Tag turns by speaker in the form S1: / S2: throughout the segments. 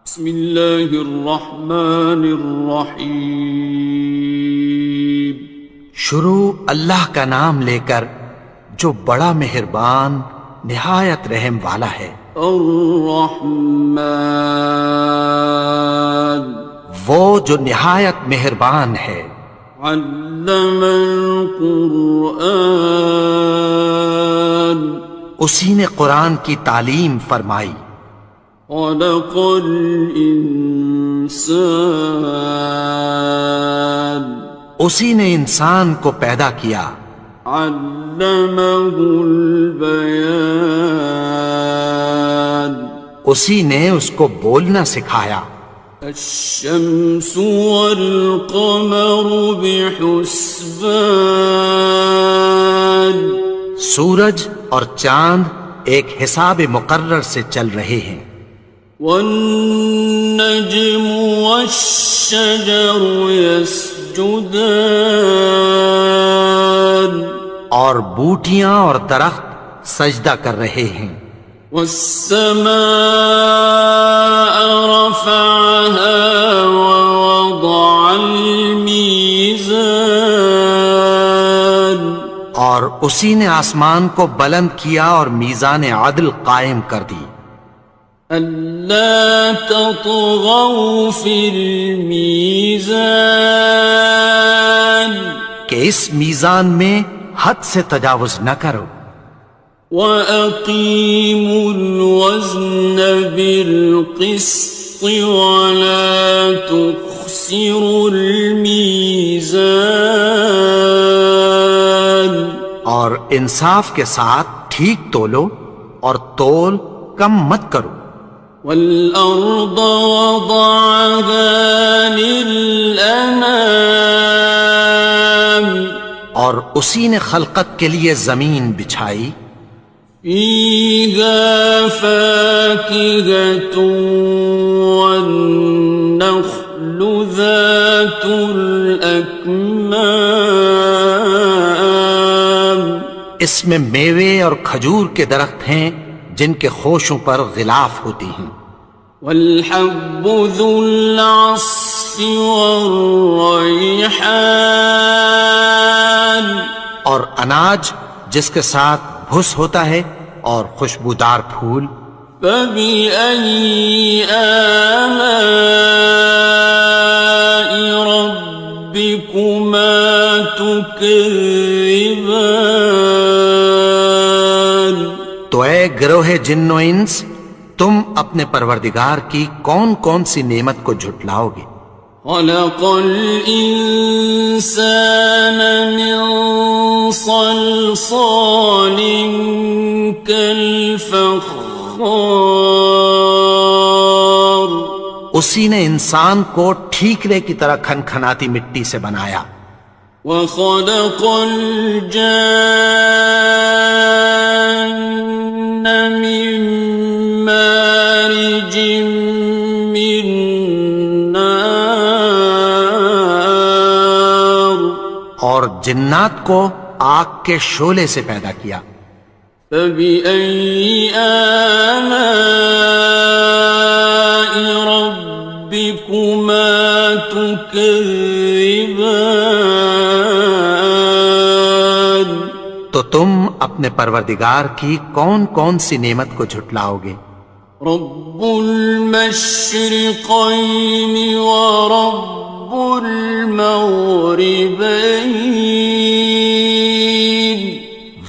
S1: بسم اللہ الرحمن الرحیم۔
S2: شروع اللہ کا نام لے کر جو بڑا مہربان نہایت رحم والا ہے۔
S1: الرحمن،
S2: وہ جو نہایت مہربان ہے۔
S1: علم القرآن،
S2: اسی نے قرآن کی تعلیم فرمائی۔
S1: خلق الانسان،
S2: اسی نے انسان کو پیدا کیا۔
S1: علمہ البیان،
S2: اسی نے اس کو بولنا سکھایا۔
S1: الشمس والقمر بحسبان،
S2: سورج اور چاند ایک حساب مقرر سے چل رہے ہیں۔
S1: والنجم والشجر يسجدان،
S2: اور بوٹیاں اور درخت سجدہ کر رہے ہیں۔
S1: والسماء رفعها ووضع الميزان،
S2: اور اسی نے آسمان کو بلند کیا اور میزان عدل قائم کر دی۔
S1: ألا تطغوا في الميزان،
S2: کہ اس میزان میں حد سے تجاوز نہ کرو۔
S1: وَأَقِيمُوا الْوَزْنَ بِالْقِسْطِ وَلَا تُخْسِرُوا الْمِيزَانَ،
S2: اور انصاف کے ساتھ ٹھیک تولو اور تول کم مت کرو۔
S1: وَالْأَرْضَ وَضَعَهَا لِلْأَنَامِ،
S2: اور اسی نے خلقت کے لیے زمین بچھائی۔
S1: فِيهَا فَاكِهَةٌ وَالنَّخْلُ ذَاتُ الْأَكْمَامِ،
S2: اس میں میوے اور کھجور کے درخت ہیں جن کے خوشوں پر غلاف ہوتی ہیں۔
S1: وَالْحَبُّ ذُو الْعَصْفِ وَالرَّيْحَانِ،
S2: اور اناج جس کے ساتھ بھس ہوتا ہے اور خوشبودار پھول۔
S1: فَبِأَيِّ آلَاءِ رَبِّكُمَا تُكَذِّبَانِ،
S2: تو اے گروہ جن و انس، تم اپنے پروردگار کی کون کون سی نعمت کو جھٹلاؤ گے؟
S1: خَلَقَ الْإِنسَانَ مِنْ صَلْصَالٍ كَالْفَخَّارِ،
S2: اسی نے انسان کو ٹھیکرے کی طرح کھنکھناتی مٹی سے بنایا۔
S1: وَخَلَقَ الْجَانَّ مِن مَّارِجٍ مِّن نَّارٍ،
S2: اور جنات کو آگ کے شعلے سے پیدا کیا۔
S1: فَبِأَيِّ آلَاءِ رَبِّكُمَا تُكَذِّبَانِ،
S2: تو تم اپنے پروردگار کی کون کون سی نعمت کو جھٹلاؤ گے؟
S1: رب المشرقين ورب المغربين،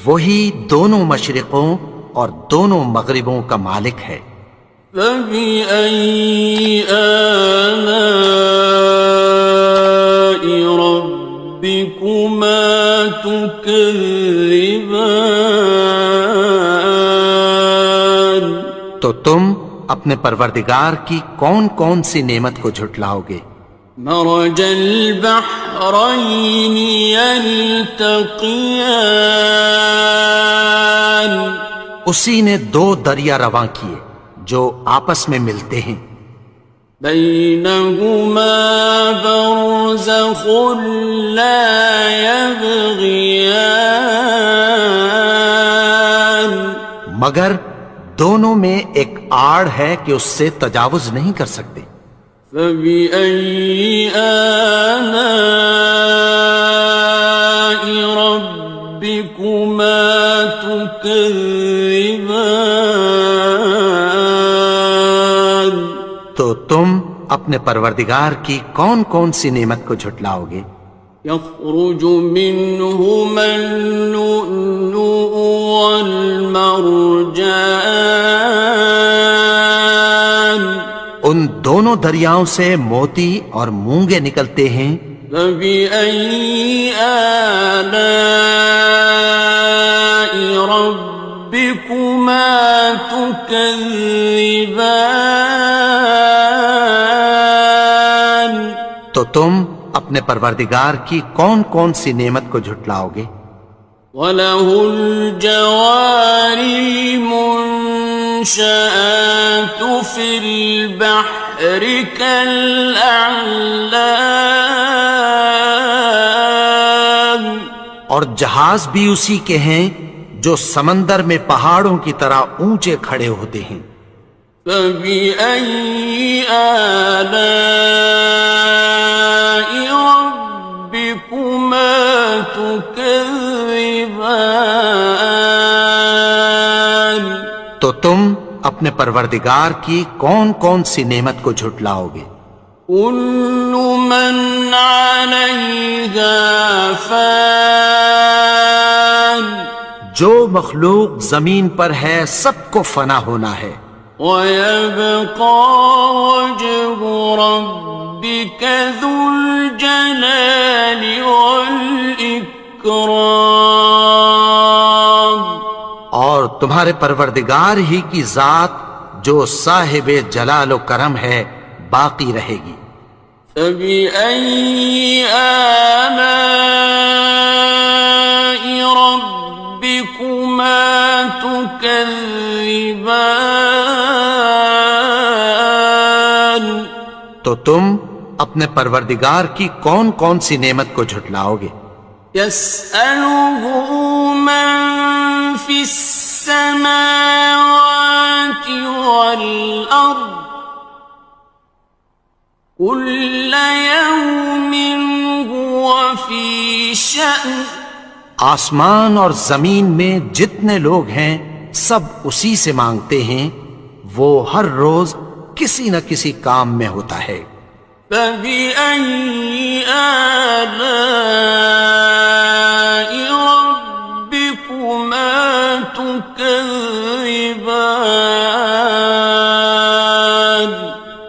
S2: وہی دونوں مشرقوں اور دونوں مغربوں کا مالک ہے۔
S1: فَبِأَيِّ آلَاءِ رَبِّكُمَا تُكَذِّبَانِ،
S2: تو تم اپنے پروردگار کی کون کون سی نعمت کو جھٹلاؤ گے؟
S1: مرج البحرين يلتقيان،
S2: اسی نے دو دریا رواں کیے جو آپس میں ملتے ہیں۔
S1: بينهما برزخ لا يبغيان،
S2: مگر دونوں میں ایک آڑ ہے کہ اس سے تجاوز نہیں کر سکتے.
S1: فبأي آلاء ربكما تكذبان.
S2: تو تم اپنے پروردگار کی کون کون سی نعمت کو جھٹلاؤ گے؟
S1: يخرج منهما اللؤلؤ والمرجان.
S2: ان دونوں دریاؤں سے موتی اور مونگے نکلتے ہیں.
S1: فبأي آلاء ربكما تكذبان.
S2: تو تم اپنے پروردگار کی کون کون سی نعمت کو جھٹلاؤ گے؟
S1: وَلَهُ الْجَوَارِ الْمُنشَآتُ فِي الْبَحْرِ كَالْأَعْلَامِ.
S2: اور جہاز بھی اسی کے ہیں جو سمندر میں پہاڑوں کی طرح اونچے کھڑے ہوتے ہیں.
S1: فَبِأَيِّ آلَاءِ رَبِّكُمَا تُكَذِّبَانِ.
S2: تو تم اپنے پروردگار کی کون کون سی نعمت کو جھٹلاؤ گے؟
S1: كُلُّ مَنْ عَلَيْهَا فَانٍ.
S2: جو مخلوق زمین پر ہے سب کو فنا ہونا ہے.
S1: وَيَبْقَى وَجْهُ رَبِّكَ ذُو الْجَلَالِ وَالْإِكْرَامِ.
S2: اور تمہارے پروردگار ہی کی ذات جو صاحب جلال و کرم ہے باقی رہے گی.
S1: فَبِأَيِّ آلَاءِ رَبِّكُمَا تُكَذِّبَانِ.
S2: تو تم اپنے پروردگار کی کون کون سی نعمت کو جھٹلاؤ گے؟
S1: يَسْأَلُهُ مَن فِي السَّمَاوَاتِ وَالْأَرْضِ كُلَّ يَوْمٍ هُوَ فِي شَأْنٍ.
S2: آسمان اور زمین میں جتنے لوگ ہیں سب اسی سے مانگتے ہیں، وہ ہر روز کسی نہ کسی کام میں ہوتا ہے.
S1: فَبِأَيِّ آلَاءِ رَبِّكُمَا تُكَذِّبَانِ.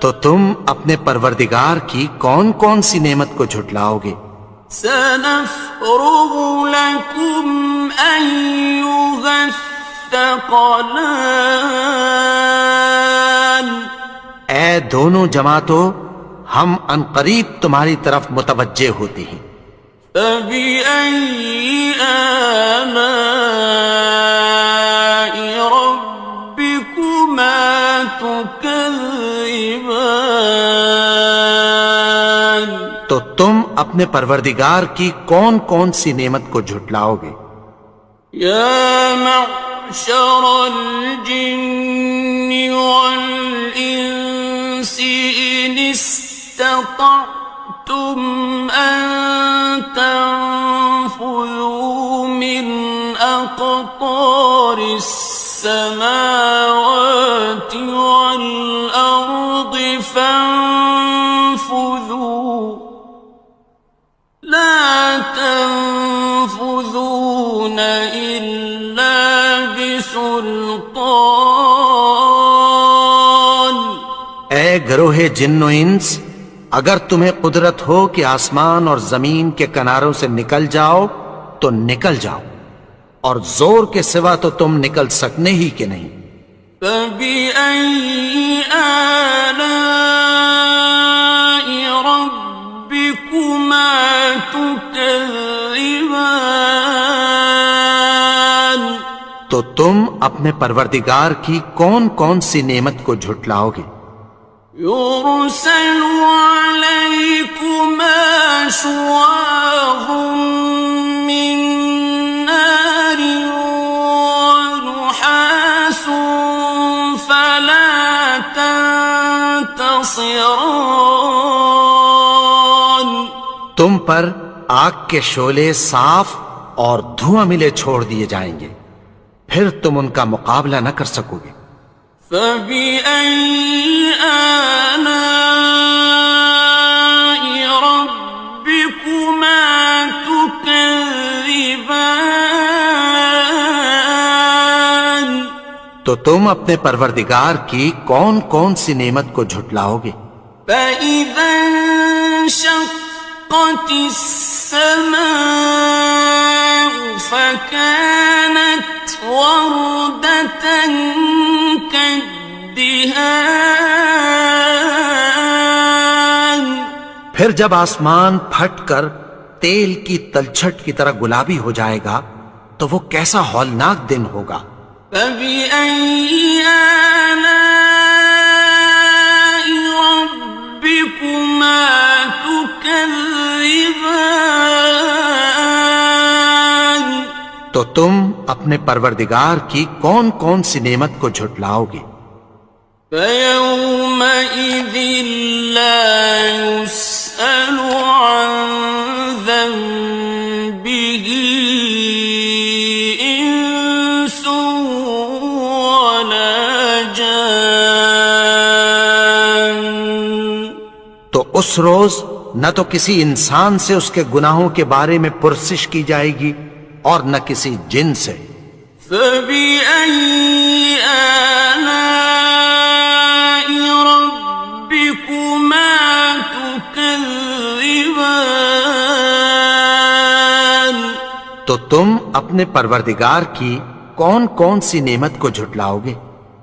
S2: تو تم اپنے پروردگار کی کون کون سی نعمت کو جھٹلاؤ گے؟
S1: سَنَفْرُغُ لَكُمْ أَيُّهَ الثَّقَلَانِ.
S2: اے دونوں جماعتوں، ہم عنقریب تمہاری طرف متوجہ ہوتے ہیں.
S1: فَبِأَيِّ آلَاءِ رَبِّكُمَا تُكَذِّبَانِ.
S2: تو تم اپنے پروردگار کی کون کون سی نعمت کو جھٹلاؤ گے؟
S1: يَا مَعْشَرَ الْجِنِّ وَالْإِنسِ إِنِ اسْتَطَعْتُمْ أَن تَنفُذُوا مِنْ أَقْطَارِ السَّمَاوَاتِ وَالْأَرْضِ فَانفُذُوا لَا تَنفُذُونَ إِلَّا بِسُلْطَانٍ.
S2: اے گروہ جن و انس، اگر تمہیں قدرت ہو کہ آسمان اور زمین کے کناروں سے نکل جاؤ تو نکل جاؤ، اور زور کے سوا تو تم نکل سکنے ہی کہ نہیں.
S1: فَبِأَيِّ آلَاءِ رَبِّكُمَا تُكَذِّبَانِ.
S2: تو تم اپنے پروردگار کی کون کون سی نعمت کو جھٹلاؤ گے؟
S1: يُرْسَلُ عَلَيْكُمَا شُوَاظٌ مِّن نَّارٍ وَنُحَاسٌ خاصران.
S2: تم پر آگ کے شعلے صاف اور دھواں ملے چھوڑ دیے جائیں گے، پھر تم ان کا مقابلہ نہ کر سکو گے۔
S1: فبأي آلاء ربكما تكذبان.
S2: تو تم اپنے پروردگار کی کون کون سی نعمت کو جھٹلاؤ گے؟
S1: فإذا انشقت السماء فكانت وردة كالدهان.
S2: پھر جب آسمان پھٹ کر تیل کی تلچھٹ کی طرح گلابی ہو جائے گا تو وہ کیسا ہولناک دن ہوگا۔
S1: فبأي آلاء ربكما تكذبان.
S2: تو تم اپنے پروردگار کی کون کون سی نعمت کو جھٹلاؤ گے؟
S1: فيومئذ لا يسأل عن ذنبه إنس ولا جان.
S2: تو اس روز نہ تو کسی انسان سے اس کے گناہوں کے بارے میں پرسش کی جائے گی اور نہ کسی جن سے۔
S1: فبأي آلاء ربكما تكذبان.
S2: تو تم اپنے پروردگار کی کون کون سی نعمت کو جھٹلاؤ گے؟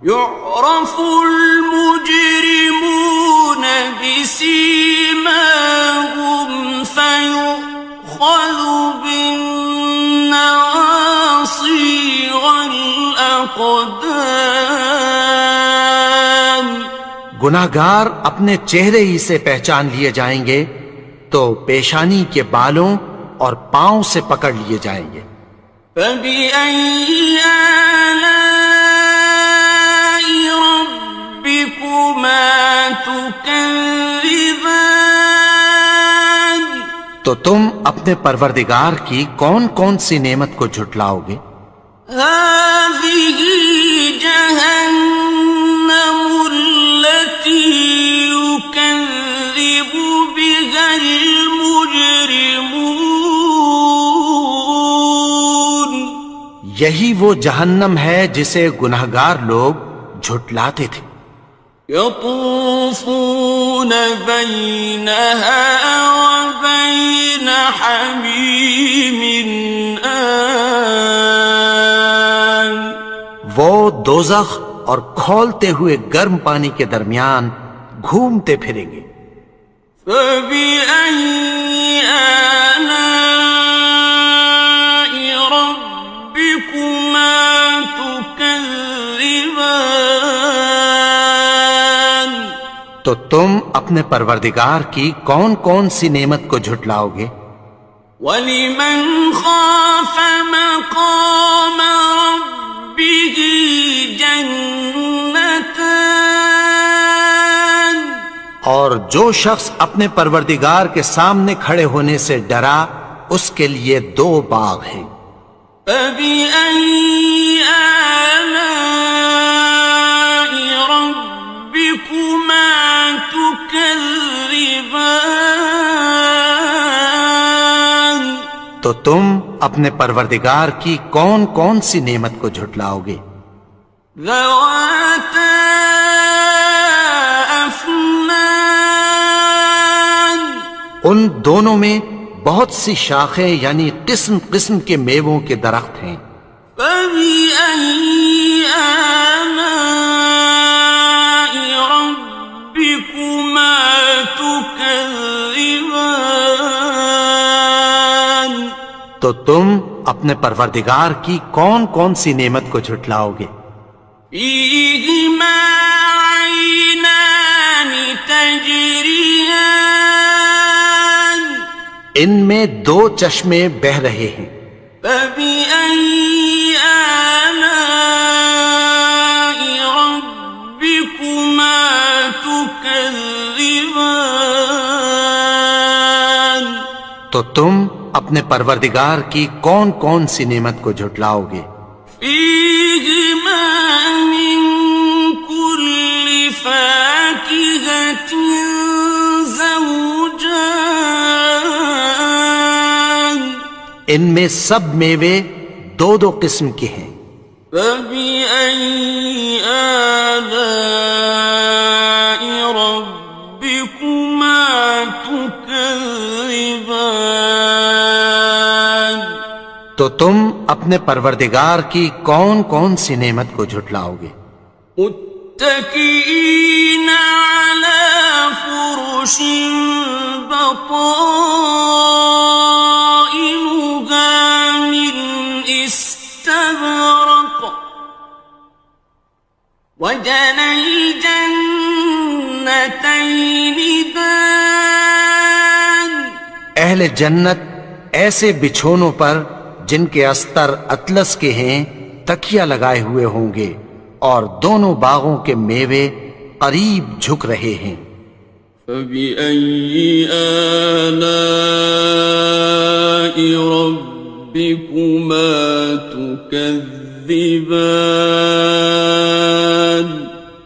S1: يعرف المجرمون بسيماهم فيؤخذ بالنواصي والأقدام.
S2: گناہگار اپنے چہرے ہی سے پہچان لیے جائیں گے تو پیشانی کے بالوں اور پاؤں سے پکڑ لیے جائیں گے۔
S1: فبأي آلاء ربكما تكذبان.
S2: تو تم اپنے پروردگار کی کون کون سی نعمت کو جھٹلاؤ گے؟
S1: هذه جهنم التي يكذب بها المجرمون.
S2: یہی وہ جہنم ہے جسے گناہگار لوگ جھٹلاتے تھے۔
S1: يطوفون بينها وبين حميم آن.
S2: وہ دوزخ اور کھولتے ہوئے گرم پانی کے درمیان گھومتے پھریں گے۔
S1: فبأي آلاء ربكما تكذبان.
S2: تو تم اپنے پروردگار کی کون کون سی نعمت کو جھٹلاؤ گے؟
S1: وَلِمَنْ خَافَ مَقَامَ رَبِّهِ جَنَّتَانِ.
S2: اور جو شخص اپنے پروردگار کے سامنے کھڑے ہونے سے ڈرا اس کے لیے دو باغ ہیں۔
S1: فَبِأَيِّ آلَاءِ رَبِّكُمَا تُكَذِّبَانِ.
S2: تو تم اپنے پروردگار کی کون کون سی نعمت کو جھٹلاؤ گے؟
S1: ذَوَاتَا أَفْنَانٍ.
S2: ان دونوں میں بہت سی شاخیں یعنی قسم قسم کے میووں کے درخت ہیں۔
S1: فَبِأَيِّ آلَاءِ رَبِّكُمَا تُكَذِّبَانِ.
S2: تو تم اپنے پروردگار کی کون کون سی نعمت کو جھٹلاؤ گے؟
S1: فِيهِمَا عَيْنَانِ تَجْرِيَانِ.
S2: ان میں دو چشمے بہہ رہے ہیں۔
S1: فَبِأَيِّ آلَاءِ رَبِّكُمَا تُكَذِّبَانِ. تكذبان
S2: تو تم اپنے پروردگار کی کون کون سی نعمت کو جھٹلاؤ گے؟
S1: فيهما من كل فاكهة زوجان
S2: ان میں سب میوے دو دو قسم کے ہیں۔
S1: فبأي آلاء ربكما تكذبان
S2: تو تم اپنے پروردگار کی کون کون سی نعمت کو جھٹلاؤ گے؟
S1: متكئين على فرش بطائنها من استبرق وجنى الجنتين دان
S2: اہل جنت ایسے بچھونوں پر جن کے استر اطلس کے ہیں تکیہ لگائے ہوئے ہوں گے، اور دونوں باغوں کے میوے قریب جھک رہے ہیں۔
S1: فبأي آلاء ربكما تكذبان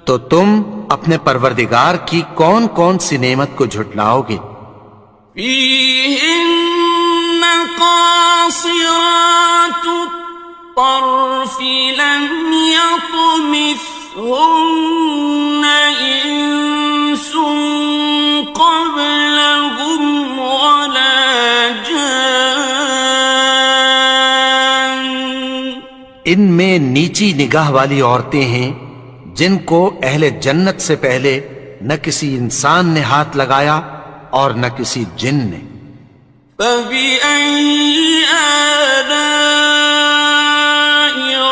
S2: تو تم اپنے پروردگار کی کون کون سی نعمت کو جھٹلاؤ گے؟
S1: فيهن قاصرات الطرف لم يطمثهن إنس قبلهم ولا جان
S2: ان میں نیچی نگاہ والی عورتیں ہیں جن کو اہل جنت سے پہلے نہ کسی انسان نے ہاتھ لگایا اور نہ کسی جن نے۔
S1: فبأي آلاء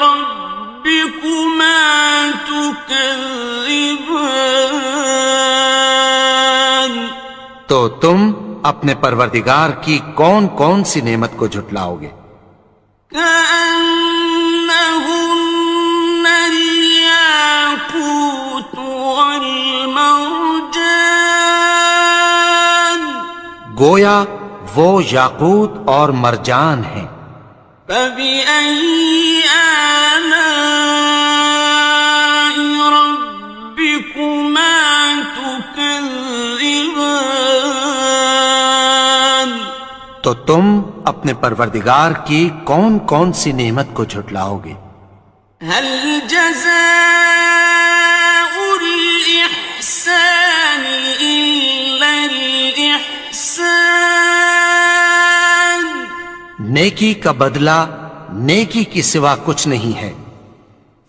S1: ربكما تكذبان
S2: تو تم اپنے پروردگار کی کون کون سی نعمت کو جھٹلاؤ گے؟
S1: كأنهن الياقوت والمرجان
S2: گویا وہ یاقوت اور مرجان ہیں۔
S1: فبأي آلاء ربكما تكذبان
S2: تو تم اپنے پروردگار کی کون کون سی نعمت کو جھٹلاؤ گے؟
S1: هل جزاء الإحسان إلا الإحسان
S2: نیکی کا بدلہ نیکی کی سوا کچھ نہیں ہے۔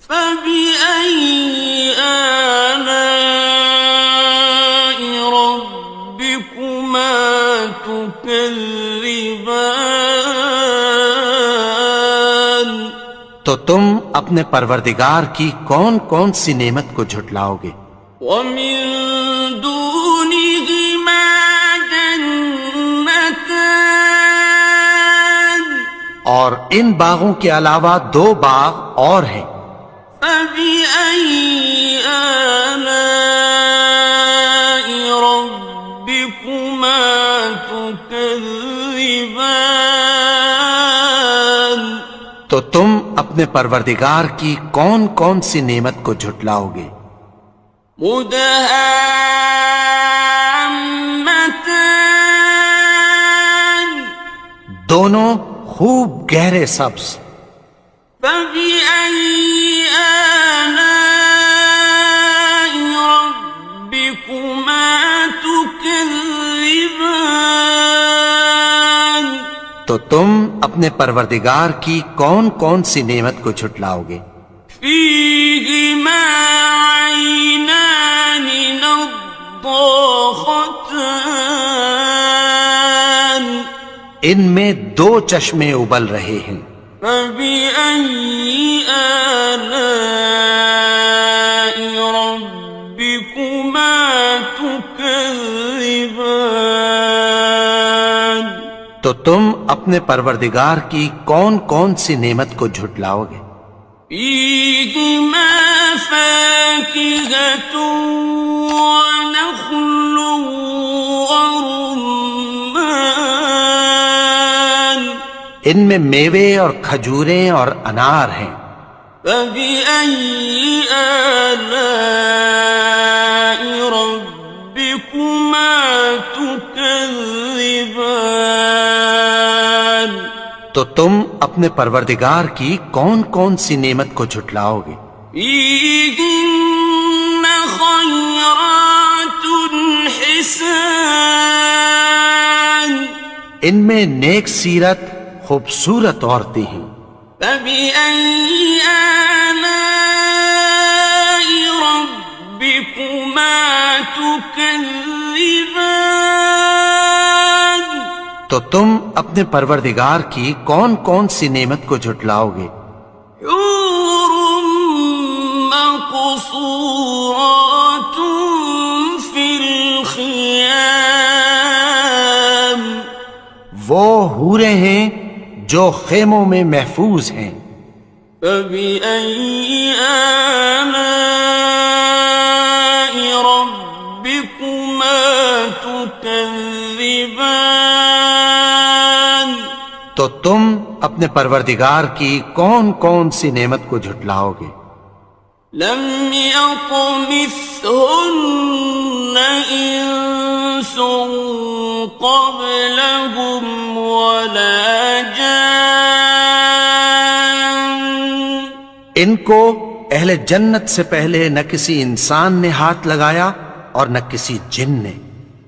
S1: فبأي آلاء ربكما تكذبان
S2: تو تم اپنے پروردگار کی کون کون سی نعمت کو جھٹلاؤ گے؟
S1: ومن دونهما جنتان
S2: اور ان باغوں کے علاوہ دو باغ اور ہیں۔
S1: فبأي آلاء ربكما تكذبان
S2: تو تم اپنے پروردگار کی کون کون سی نعمت کو جھٹلاؤ گے؟
S1: مدهامتان
S2: دونوں خوب گہرے سبز۔
S1: فبأي آلاء ربكما تكذبان
S2: تو تم اپنے پروردگار کی کون کون سی نعمت کو جھٹلاؤ گے؟
S1: فيهما عينان نضاختان
S2: ان میں دو چشمے ابل رہے ہیں۔
S1: فبأي آلاء ربكما تكذبان
S2: تو تم اپنے پروردگار کی کون کون سی نعمت کو جھٹلاؤ گے؟
S1: فيهما فاكهة ونخل ورمان
S2: ان میں میوے اور کھجوریں اور انار ہیں.
S1: فبأي آلاء ربكما تكذبان
S2: تو تم اپنے پروردگار کی کون کون سی نعمت کو جھٹلاؤ گے؟
S1: فيهن خيرات حسان
S2: ان میں نیک سیرت خوبصورت عورتیں ہیں.
S1: فبأي آلاء ربكما تكذبان
S2: تو تم اپنے پروردگار کی کون کون سی نعمت کو جھٹلاؤ گے؟
S1: حور مقصورات في الخيام
S2: وہ حوریں ہیں جو خیموں میں محفوظ ہیں.
S1: فبأي آلاء ربكما تكذبان
S2: تو تم اپنے پروردگار کی کون کون سی نعمت کو جھٹلاؤ گے؟
S1: لم يطمثهن إنس قبلهم ولا جان
S2: ان کو اہل جنت سے پہلے نہ کسی انسان نے ہاتھ لگایا اور نہ کسی جن نے.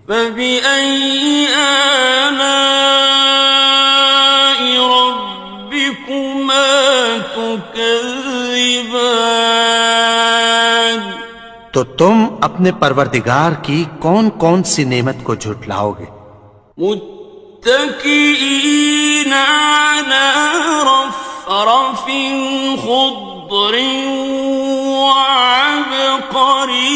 S1: فبأي آلاء ربكما تكذبان
S2: تو تم اپنے پروردگار کی کون کون سی نعمت کو جھٹلاؤ گے؟
S1: متكئين على رفرف خضر وعبقري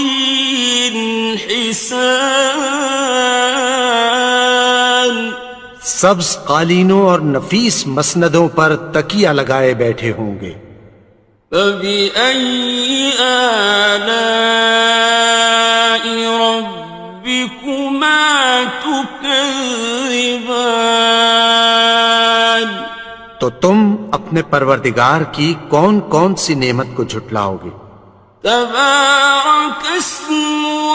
S1: حسان
S2: سبز قالینوں اور نفیس مسندوں پر تکیہ لگائے بیٹھے ہوں گے.
S1: فبأي آلاء ربكما تكذبان
S2: تو تم اپنے پروردگار کی کون کون سی نعمت کو جھٹلاؤ گے؟
S1: تبارك اسم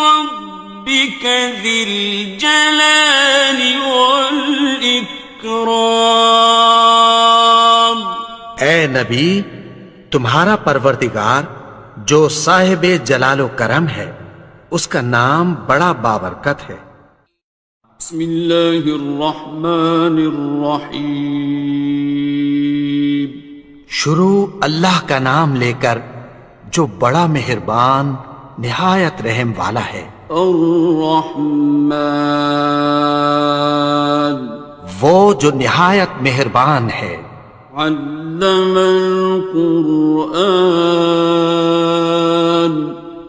S1: ربك ذي الجلال والإكرام
S2: اے نبی، تمہارا پروردگار جو صاحب جلال و کرم ہے اس کا نام بڑا بابرکت ہے.
S1: بسم اللہ الرحمن الرحیم
S2: شروع اللہ کا نام لے کر جو بڑا مہربان نہایت رحم والا ہے.
S1: الرحمن
S2: وہ جو نہایت مہربان ہے.
S1: علم القرآن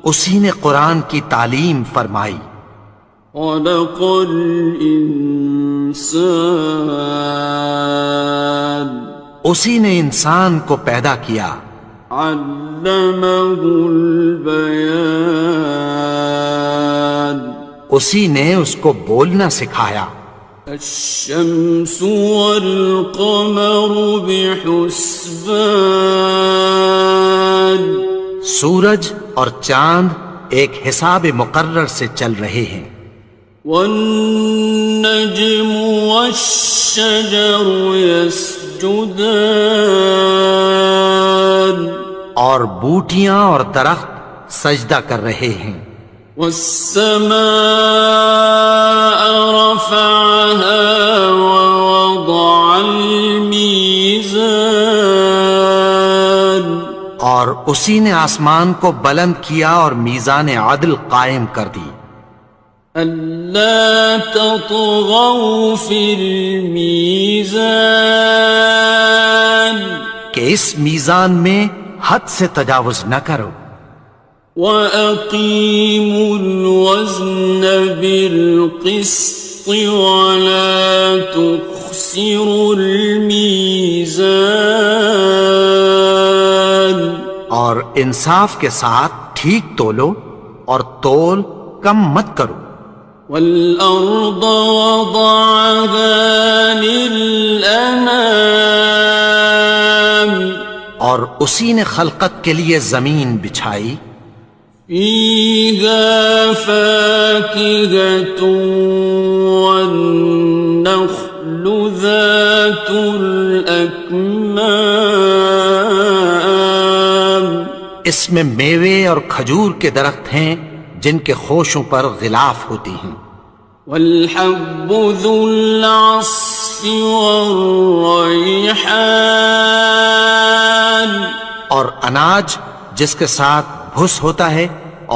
S2: اسی نے قرآن کی تعلیم فرمائی.
S1: خلق الانسان
S2: اسی نے انسان کو پیدا کیا.
S1: علمه البیان
S2: اسی نے اس کو بولنا سکھایا.
S1: الشمس والقمر بحسبان
S2: سورج اور چاند ایک حساب مقرر سے چل رہے ہیں.
S1: والنجم والشجر يسجدان
S2: اور بوٹیاں اور درخت سجدہ کر رہے ہیں.
S1: والسماء رفعها ووضع الميزان
S2: اور اسی نے آسمان کو بلند کیا اور میزان عدل قائم کر دی.
S1: ألا تطغوا في الميزان
S2: کہ اس میزان میں حد سے تجاوز نہ کرو.
S1: وَأَقِيمُوا الْوَزْنَ بِالْقِسْطِ وَلَا تُخْسِرُوا الْمِيزَانَ
S2: اور انصاف کے ساتھ ٹھیک تولو اور تول کم مت کرو.
S1: والأرض وضعها للأنام
S2: اور اسی نے خلقت کے لیے زمین بچھائی.
S1: فيها فاكهة والنخل ذات الأكمام
S2: اس میں میوے اور کھجور کے درخت ہیں جن کے خوشوں پر غلاف ہوتی ہیں.
S1: والحب ذو العصف والريحان
S2: اور اناج جس کے ساتھ بھس ہوتا ہے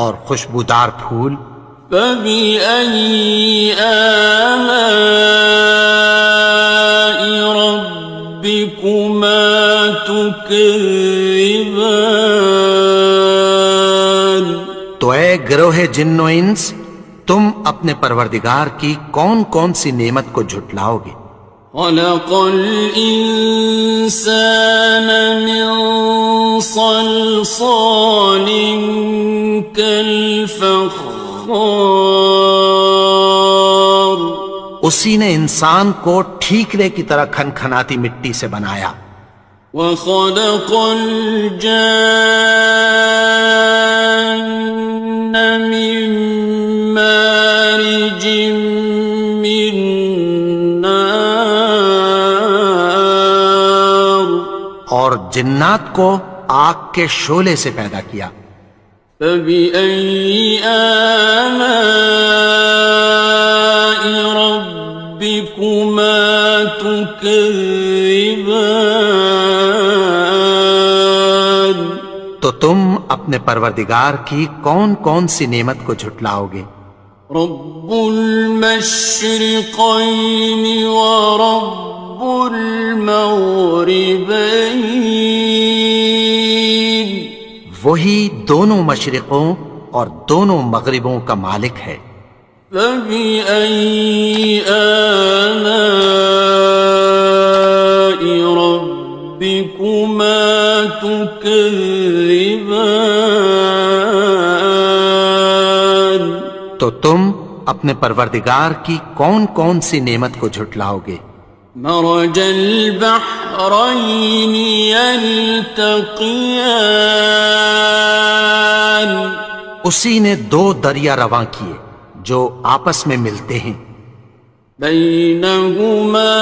S2: اور خوشبودار پھول.
S1: فبأي آلاء ربكما تكذبان
S2: تو اے گروہ جن و انس تم اپنے پروردگار کی کون کون سی نعمت کو جھٹلاؤ گے.
S1: خلق الإنسان من صلصال كالفخار
S2: اسی نے انسان کو ٹھیکرے کی طرح کھنکھناتی مٹی سے بنایا.
S1: وخلق الجان من مارج من نار
S2: اور جنات کو آگ کے شعلے سے پیدا کیا.
S1: فبأي آلاء ربكما تكذبان
S2: تو تم اپنے پروردگار کی کون کون سی نعمت کو جھٹلاؤ گے.
S1: رب المشرقين ورب المغربين
S2: وہی دونوں مشرقوں اور دونوں مغربوں کا مالک ہے.
S1: فبأي آلاء ربكما تكذبان
S2: تو تم اپنے پروردگار کی کون کون سی نعمت کو جھٹلاؤ گے.
S1: مرج البحرين يلتقيان
S2: اسی نے دو دریا رواں کیے جو آپس میں ملتے ہیں.
S1: بينهما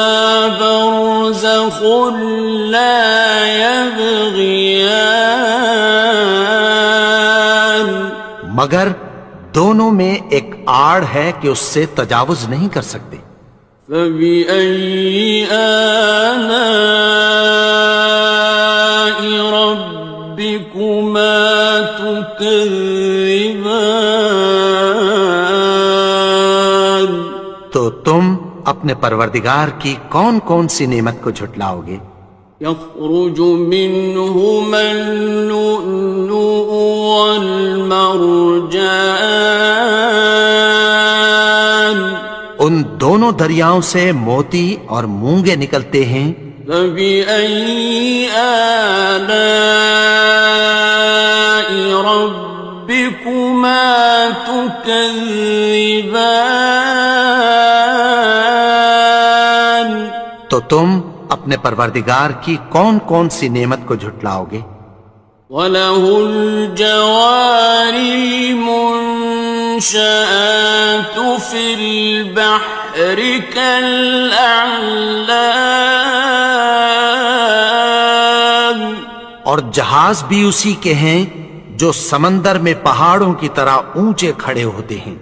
S1: برزخ لا يبغيان
S2: مگر دونوں میں ایک آڑ ہے کہ اس سے تجاوز نہیں کر سکتے.
S1: فبأي آلاء ربكما تكذبان
S2: تو تم اپنے پروردگار کی کون کون سی نعمت کو جھٹلاؤ گے.
S1: يخرج منهما اللؤلؤ والمرجان
S2: ان دونوں دریاؤں سے موتی اور مونگے نکلتے ہیں.
S1: فبأي آلاء ربكما تكذبان
S2: تو تم اپنے پروردگار کی کون کون سی نعمت کو جھٹلاؤ گے.
S1: وَلَهُ الْجَوَارِ الْمُنشَآتُ فِي الْبَحْرِ كَالْأَعْلَامِ
S2: اور جہاز بھی اسی کے ہیں جو سمندر میں پہاڑوں کی طرح اونچے کھڑے ہوتے ہیں.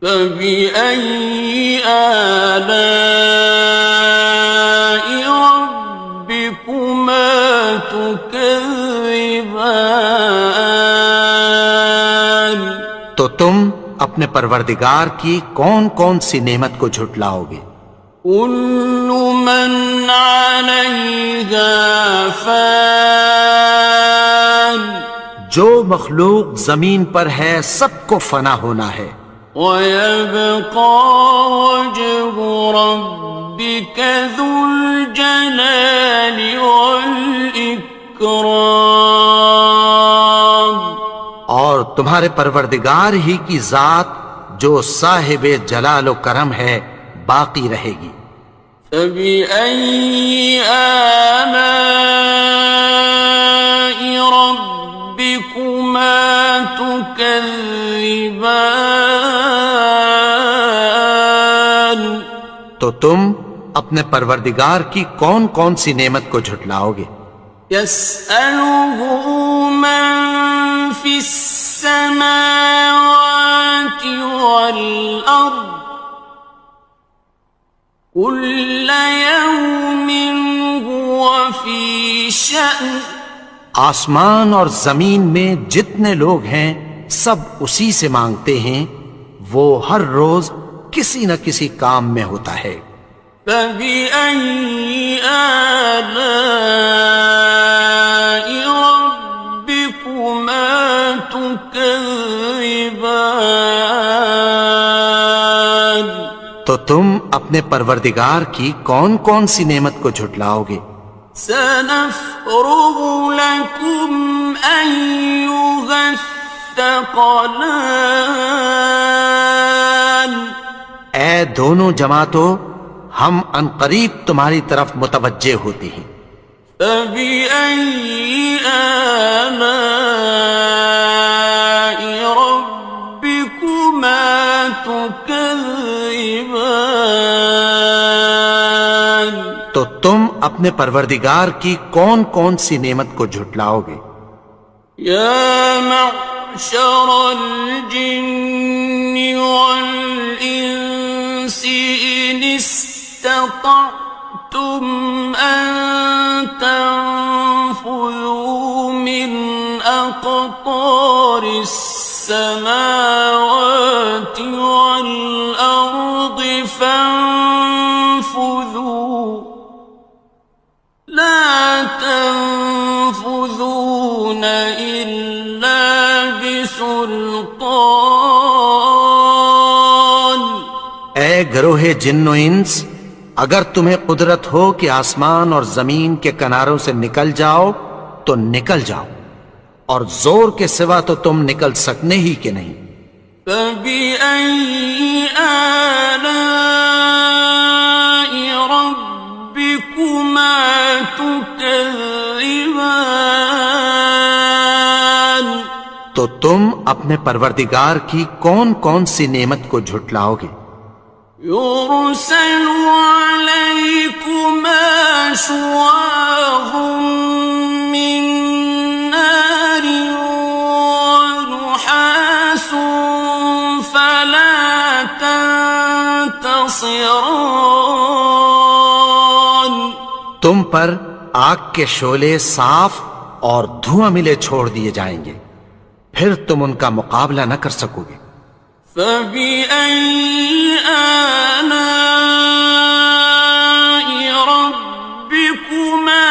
S1: فبأي آلاء ربكما تكذبان
S2: تو تم اپنے پروردگار کی کون کون سی نعمت کو جھٹلاؤ گے.
S1: كل من عليها فان
S2: جو مخلوق زمین پر ہے سب کو فنا ہونا ہے.
S1: ويبقى وجه ربك ذو الجلال والإكرام
S2: تمہارے پروردگار ہی کی ذات جو صاحب جلال و کرم ہے باقی رہے گی۔
S1: فَبِأَيِّ آلَاءِ رَبِّكُمَا تُكَذِّبَانِ؟
S2: تو تم اپنے پروردگار کی کون کون سی نعمت کو جھٹلاؤ گے؟
S1: يَسْأَلُهُ مَن فِي السَّمَاوَاتِ وَالْأَرْضِ كُلَّ يَوْمٍ هُوَ فِي شَأْنٍ۔
S2: آسمان اور زمین میں جتنے لوگ ہیں سب اسی سے مانگتے ہیں، وہ ہر روز کسی نہ کسی کام میں ہوتا ہے۔
S1: فَبِأَيِّ آلَاءِ رَبِّكُمَا تُكَذِّبَانِ؟
S2: تو تم اپنے پروردگار کی کون کون سی نعمت کو جھٹلاؤ گے؟
S1: سَنَفْرُغُ لَكُمْ أَيُّهَ الثَّقَلَانِ۔
S2: اے دونوں جماعتوں، ہم عنقریب تمہاری طرف متوجہ ہوتے ہیں۔
S1: فَبِأَيِّ آلَاءِ رَبِّكُمَا تُكَذِّبَانِ؟
S2: تو تم اپنے پروردگار کی کون کون سی نعمت کو جھٹلاؤ گے؟
S1: يَا مَعْشَرَ الْجِنِّ وَالْإِنسِ إِنِ اسْتَطَعْتُمْ أَن تَنفُذُوا مِنْ أَقْطَارِ السَّمَاوَاتِ وَالْأَرْضِ فَانفُذُوا لَا تَنفُذُونَ إِلَّا بِسُلْطَانٍ۔
S2: اے گروہ جن و انس، اگر تمہیں قدرت ہو کہ آسمان اور زمین کے کناروں سے نکل جاؤ تو نکل جاؤ، اور زور کے سوا تو تم نکل سکنے ہی کہ نہیں۔
S1: فَبِأَيِّ آلَاءِ رَبِّكُمَا تُكَذِّبَانِ؟
S2: تو تم اپنے پروردگار کی کون کون سی نعمت کو جھٹلاؤ گے؟
S1: يُرْسَلُ عَلَيْكُمَا شُوَاظٌ مِّن نَّارٍ وَنُحَاسٌ فَلَا تَنتَصِرَانِ۔
S2: تم پر آگ کے شعلے صاف اور دھواں ملے چھوڑ دیے جائیں گے، پھر تم ان کا مقابلہ نہ کر سکو گے۔
S1: فَبِأَيِّ آلَاءِ رَبِّكُمَا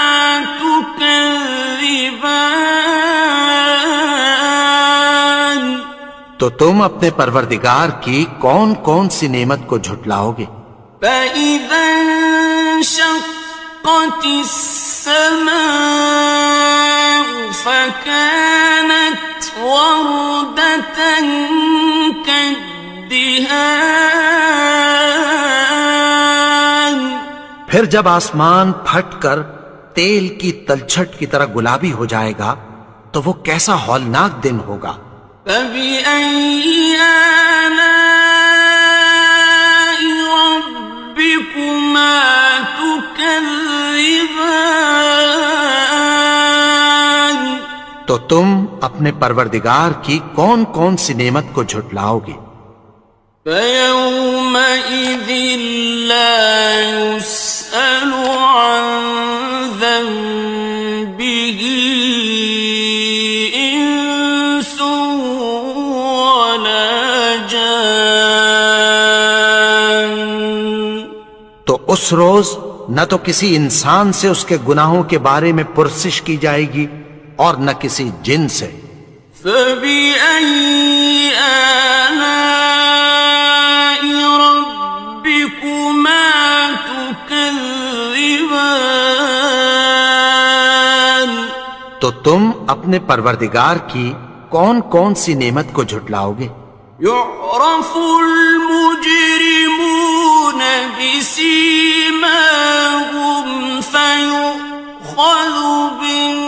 S1: تُكَذِّبَانِ؟
S2: تو تم اپنے پروردگار کی کون کون سی نعمت کو جھٹلاؤ گے؟
S1: فَإِذَا انشَقَّتِ السَّمَاءُ فَكَانَتْ وَرْدَةً كَالدِّهَانِ۔
S2: پھر جب آسمان پھٹ کر تیل کی تلچھٹ کی طرح گلابی ہو جائے گا تو وہ کیسا ہولناک دن ہوگا۔
S1: فَبِأَيِّ آلَاءِ رَبِّكُمَا تُكَذِّبَانِ؟
S2: تو تم اپنے پروردگار کی کون کون سی نعمت کو جھٹلاؤ گے؟
S1: فَيَوْمَئِذٍ لَا يُسْأَلُ عَن ذَنبِهِ إِنسٌ وَلَا جَانٌّ۔
S2: تو اس روز نہ تو کسی انسان سے اس کے گناہوں کے بارے میں پرسش کی جائے گی اور نہ کسی جن سے۔
S1: فَبِأَيِّ آلَاءِ رَبِّكُمَا تُكَذِّبَانِ؟
S2: تو تم اپنے پروردگار کی کون کون سی نعمت کو جھٹلاؤ گے؟
S1: يعرف المجرمون بسيماهم فيؤخذ بالنواصي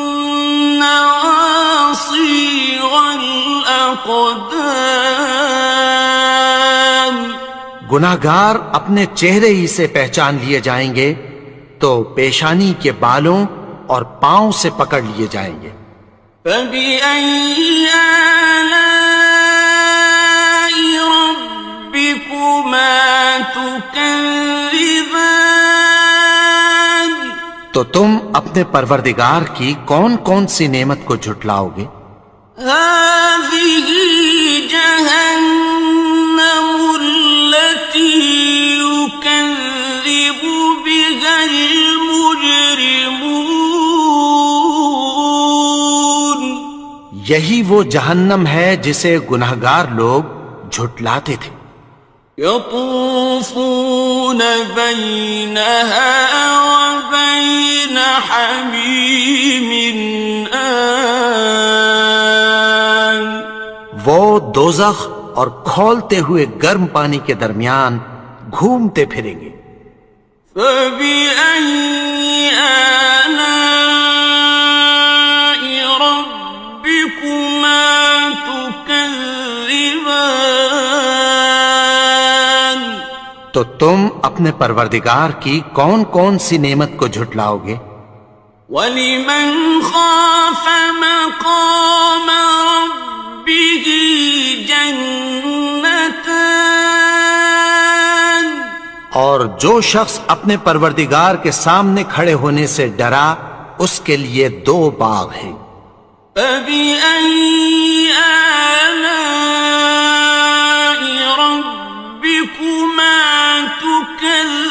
S1: والأقدام
S2: گناہگار اپنے چہرے ہی سے پہچان لیے جائیں گے تو پیشانی کے بالوں اور پاؤں سے پکڑ لیے جائیں گے۔
S1: فَبِأَيِّ آلَاءِ رَبِّكُمَا تُكَذِّبَانِ
S2: تو تم اپنے پروردگار کی کون کون سی نعمت کو جھٹلاؤ گے؟
S1: هَٰذِهِ جَهَنَّمُ الَّتِي يُكَذِّبُ بِهَا الْمُجْرِمُونَ
S2: یہی وہ جہنم ہے جسے گناہگار لوگ جھٹلاتے تھے۔
S1: يطوفون بينها وبين حميم آن
S2: وہ دوزخ اور کھولتے ہوئے گرم پانی کے درمیان گھومتے پھریں گے۔
S1: فبأي آلاء ربكما تكذبان
S2: تو تم اپنے پروردگار کی کون کون سی نعمت کو جھٹلاؤ گے؟
S1: وَلِمَنْ خَافَ مَقَامَ رَبِّهِ جَنَّتَانِ
S2: اور جو شخص اپنے پروردگار کے سامنے کھڑے ہونے سے ڈرا اس کے لیے 2 باغ ہیں۔
S1: فَبِأَيِّ آلَاءِ رَبِّكُمَا تُكَذِّبَانِ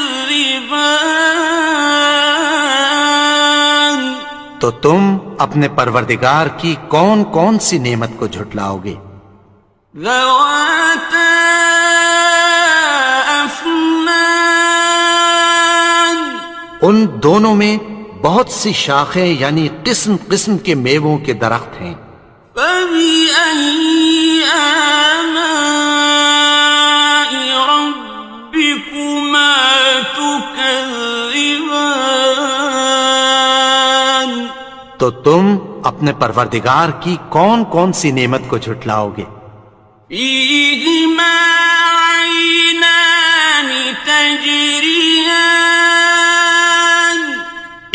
S2: تو تم اپنے پروردگار کی کون کون سی نعمت کو جھٹلاؤ گے؟
S1: ذَوَاتَا أَفْنَانٍ
S2: ان دونوں میں بہت سی شاخیں یعنی قسم قسم کے میووں کے درخت ہیں۔
S1: فَبِأَيِّ آلَاءِ رَبِّكُمَا تُكَذِّبَانِ
S2: تو تم اپنے پروردگار کی کون کون سی نعمت کو جھٹلاؤ گے؟
S1: فِيهِمَا عَيْنَانِ تَجْرِيَانِ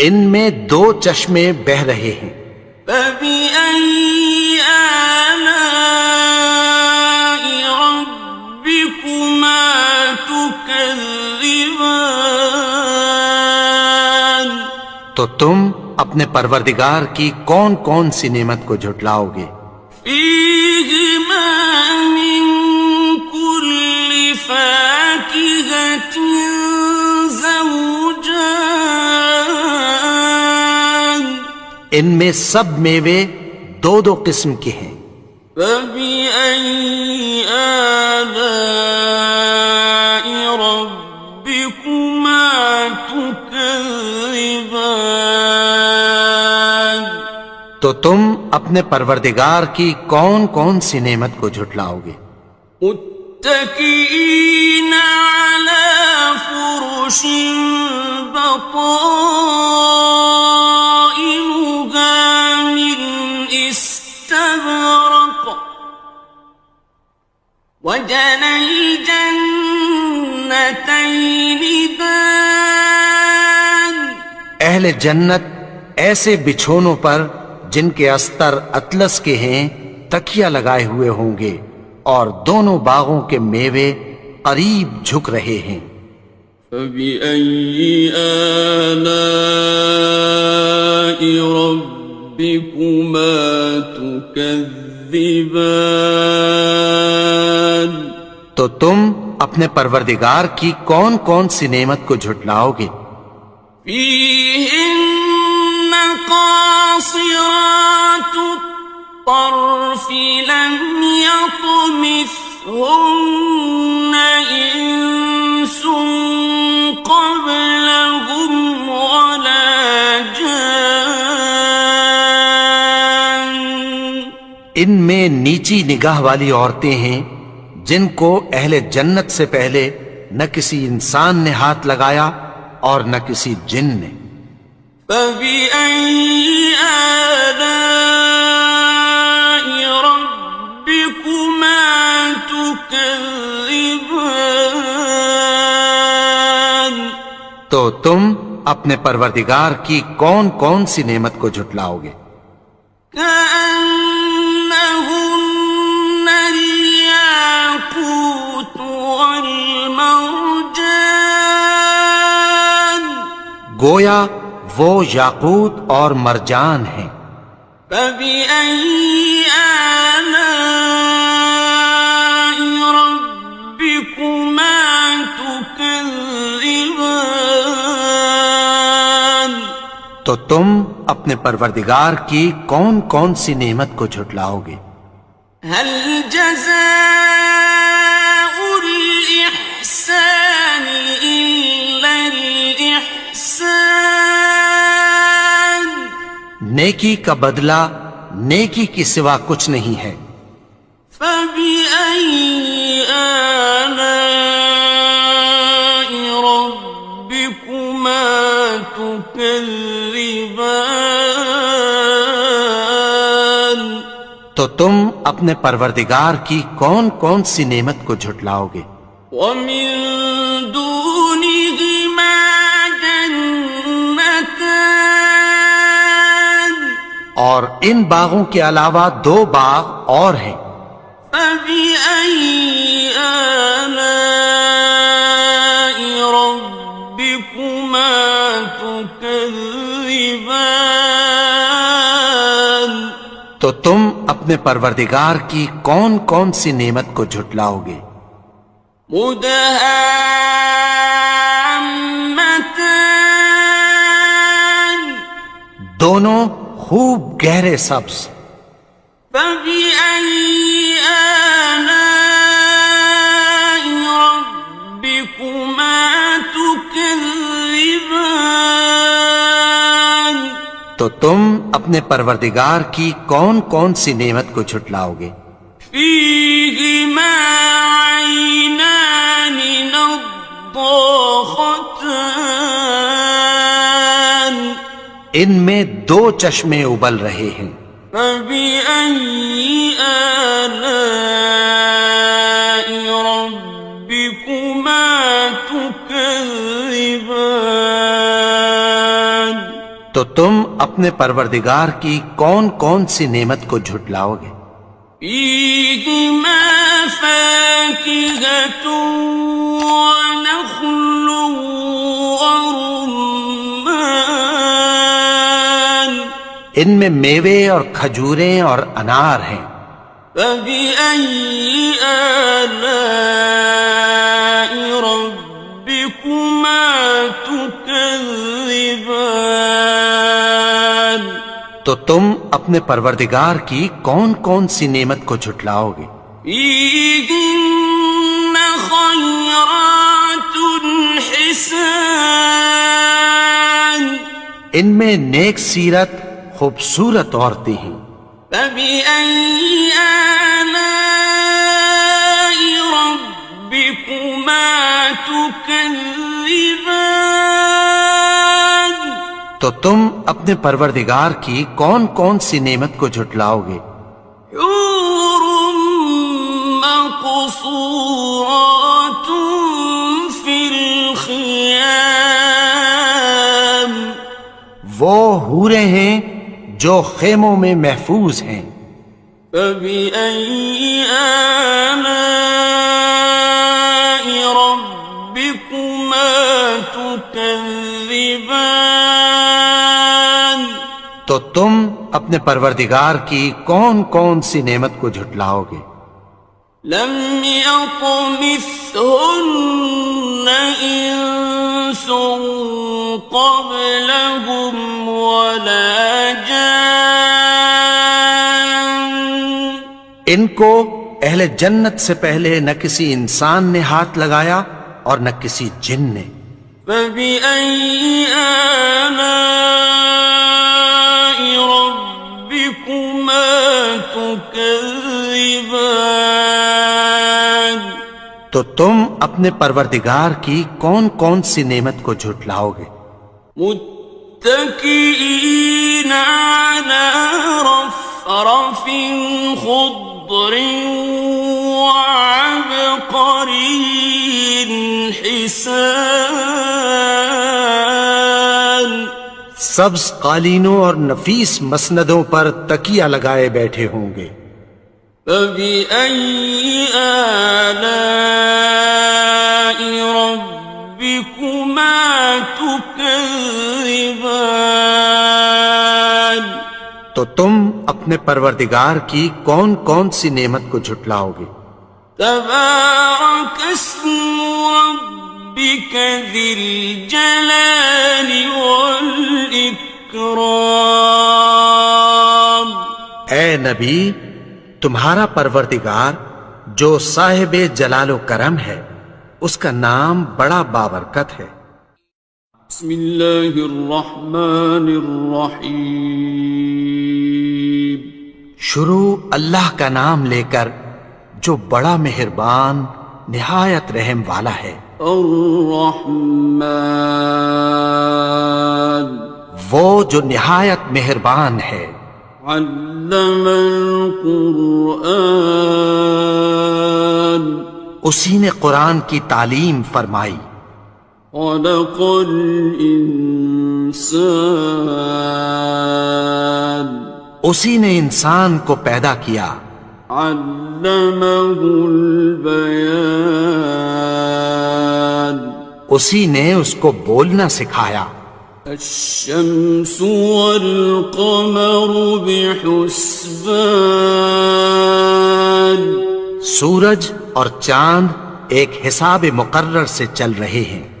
S2: ان میں 2 چشمے بہہ رہے ہیں۔
S1: فَبِأَيِّ آلَاءِ رَبِّكُمَا تُكَذِّبَانِ
S2: تو تم اپنے پروردگار کی کون کون سی نعمت کو جھٹلاؤ گے؟
S1: فِيهِمَا مِن كُلِّ فَاكِهَةٍ زَوْجَانِ
S2: ان میں سب میوے 2 قسم کے ہیں۔
S1: فَبِأَيِّ آلَاءِ رَبِّكُمَا تُكَذِّبَانِ
S2: تو تم اپنے پروردگار کی کون کون سی نعمت کو جھٹلاؤ گے؟
S1: متكئين على فرش بطائنها من استبرق وجنى الجنتين دان
S2: اہل جنت ایسے بچھونوں پر جن کے استر اطلس کے ہیں تکیہ لگائے ہوئے ہوں گے اور دونوں باغوں کے میوے قریب جھک رہے ہیں۔
S1: فَبِأَيِّ آلَاءِ رَبِّكُمَا تُكَذِّبَانِ
S2: تو تم اپنے پروردگار کی کون کون سی نعمت کو جھٹلاؤ گے؟
S1: فِيهِنَّ قَاصِرَاتُ الطَّرْفِ لَمْ يَطْمِثْهُنَّ إِنسٌ قَبْلَهُمْ وَلَا جَانٌّ
S2: ان میں نیچی نگاہ والی عورتیں ہیں جن کو اہل جنت سے پہلے نہ کسی انسان نے ہاتھ لگایا اور نہ کسی جن نے.
S1: فَبِأَيِّ آلَاءِ رَبِّكُمَا تُكَذِّبَانِ
S2: تو تم اپنے پروردگار کی کون کون سی نعمت کو جھٹلاؤ گے؟
S1: كأنهن الياقوت والمرجان
S2: گویا وہ یاقوت اور مرجان ہیں.
S1: فبأي آلاء ربكما تكذبان
S2: تو تم اپنے پروردگار کی کون کون سی نعمت کو جھٹلاؤ گے؟
S1: هل جزاء الإحسان إلا الإحسان
S2: نیکی کا بدلہ نیکی کی سوا کچھ نہیں ہے.
S1: فبأي آلاء ربكما تكذبان
S2: تو تم اپنے پروردگار کی کون کون سی نعمت کو جھٹلاؤ گے؟
S1: ومن دونهما جنتان
S2: اور ان باغوں کے علاوہ دو باغ اور ہیں.
S1: فبأي آلاء ربكما تكذبان
S2: تو تم اپنے پروردگار کی کون کون سی نعمت کو جھٹلاؤ گے؟
S1: مدهامتان
S2: دونوں خوب گہرے سبز.
S1: فبأي آلاء ربكما تكذبان
S2: تو تم اپنے پروردگار کی کون کون سی نعمت کو جھٹلاؤ گے؟
S1: فيهما عينان نضاختان
S2: ان میں دو چشمے ابل رہے ہیں.
S1: فبأي آلاء ربكما تكذبان
S2: تو تم اپنے پروردگار کی کون کون سی نعمت کو جھٹلاؤ گے؟
S1: فيهما فاكهة ونخل ورمان
S2: ان میں میوے اور کھجوریں اور انار ہیں.
S1: فبأي آلاء ربكما تكذبان
S2: تو تم اپنے پروردگار کی کون کون سی نعمت کو جھٹلاؤ گے؟
S1: فيهن خيرات حسان
S2: ان میں نیک سیرت خوبصورت عورتیں ہیں.
S1: فبأي آلاء ربكما تكذبان
S2: تو تم اپنے پروردگار کی کون کون سی نعمت کو جھٹلاؤ گے؟
S1: حور مقصورات في الخيام
S2: وہ حوریں ہیں جو خیموں میں محفوظ ہیں.
S1: فبأي آلاء ربكما تكذبان
S2: تو تم اپنے پروردگار کی کون کون سی نعمت کو جھٹلاؤ گے؟
S1: لم يطمثهن إنس قبلهم ولا جان
S2: ان کو اہل جنت سے پہلے نہ کسی انسان نے ہاتھ لگایا اور نہ کسی جن نے.
S1: فبأي آلاء ربكما تكذبان تكذبان
S2: تو تم اپنے پروردگار کی کون کون سی نعمت کو جھٹلاؤ گے؟
S1: متكئين على رفرف خضر وعبقري حسان
S2: سبز قالینوں اور نفیس مسندوں پر تکیہ لگائے بیٹھے ہوں گے۔
S1: فبأي آلاء ربكما تكذبان
S2: تو تم اپنے پروردگار کی کون کون سی نعمت کو جھٹلاؤ گے؟
S1: تبارك اسم ربك ذي الجلال والإكرام
S2: اے نبی، تمہارا پروردگار جو صاحب جلال و کرم ہے، اس کا نام بڑا بابرکت ہے۔
S1: بسم اللہ الرحمن الرحیم
S2: شروع اللہ کا نام لے کر جو بڑا مہربان نہایت رحم والا ہے۔
S1: الرحمن
S2: وہ جو نہایت مہربان ہے۔
S1: علم القرآن
S2: اسی نے قرآن کی تعلیم فرمائی۔
S1: خلق الانسان
S2: اسی نے انسان کو پیدا کیا۔
S1: علمہ البیان
S2: اسی نے اس کو بولنا سکھایا۔
S1: الشمس والقمر بحسبان
S2: سورج اور چاند ایک حساب مقرر سے چل رہے ہیں۔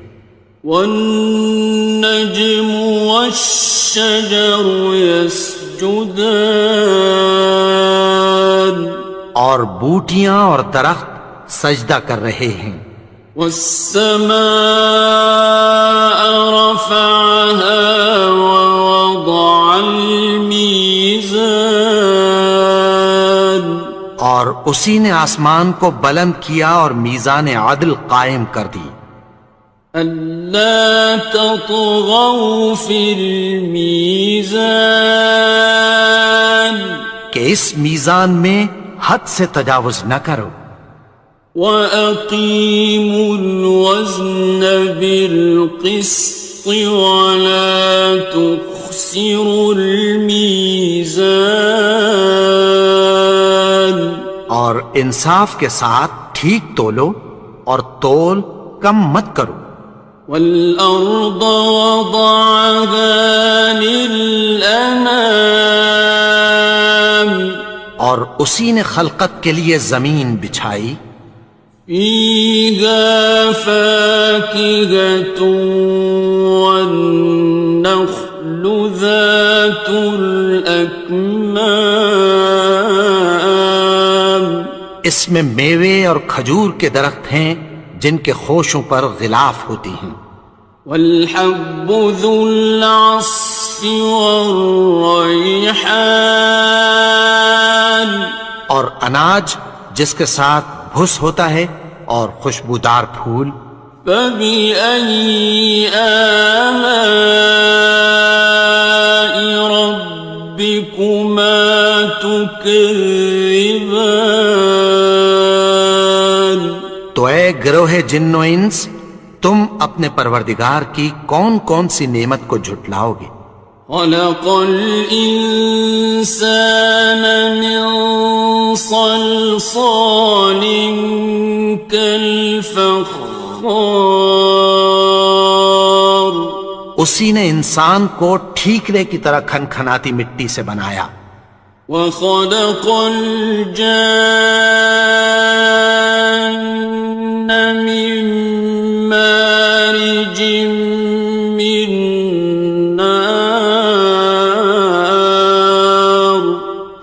S1: والنجم والشجر يسجدان
S2: اور بوٹیاں اور درخت سجدہ کر رہے ہیں۔
S1: والسماء رفعها ووضع الميزان
S2: اور اسی نے آسمان کو بلند کیا اور میزان عدل قائم کر دی۔
S1: ألا تطغوا في الميزان
S2: کہ اس میزان میں حد سے تجاوز نہ کرو۔
S1: وَأَقِيمُوا الْوَزْنَ بِالْقِسْطِ وَلَا تُخْسِرُوا الْمِيزَانَ
S2: اور انصاف کے ساتھ ٹھیک تولو اور تول کم مت کرو۔
S1: وَالْأَرْضَ وَضَعَهَا لِلْأَنَامِ
S2: اور اسی نے خلقت کے لیے زمین بچھائی۔
S1: فِيهَا فَاكِهَةٌ وَالنَّخْلُ ذَاتُ الْأَكْمَامِ
S2: اس میں میوے اور کھجور کے درخت ہیں جن کے خوشوں پر غلاف ہوتی ہیں۔
S1: وَالْحَبُّ ذُو الْعَصْفِ وَالرَّيْحَانِ
S2: اور اناج جس کے ساتھ بھس ہوتا ہے اور خوشبودار پھول۔
S1: فَبِأَيِّ آلَاءِ رَبِّكُمَا تُكَذِّبَانِ
S2: تو اے گروہ جن و انس، تم اپنے پروردگار کی کون کون سی نعمت کو جھٹلاؤ گے؟
S1: خلق الإنسان من صلصال كالفخار
S2: اسی نے انسان کو ٹھیکرے کی طرح کھنکھناتی مٹی سے بنایا۔
S1: وخلق الجان من مارج من نار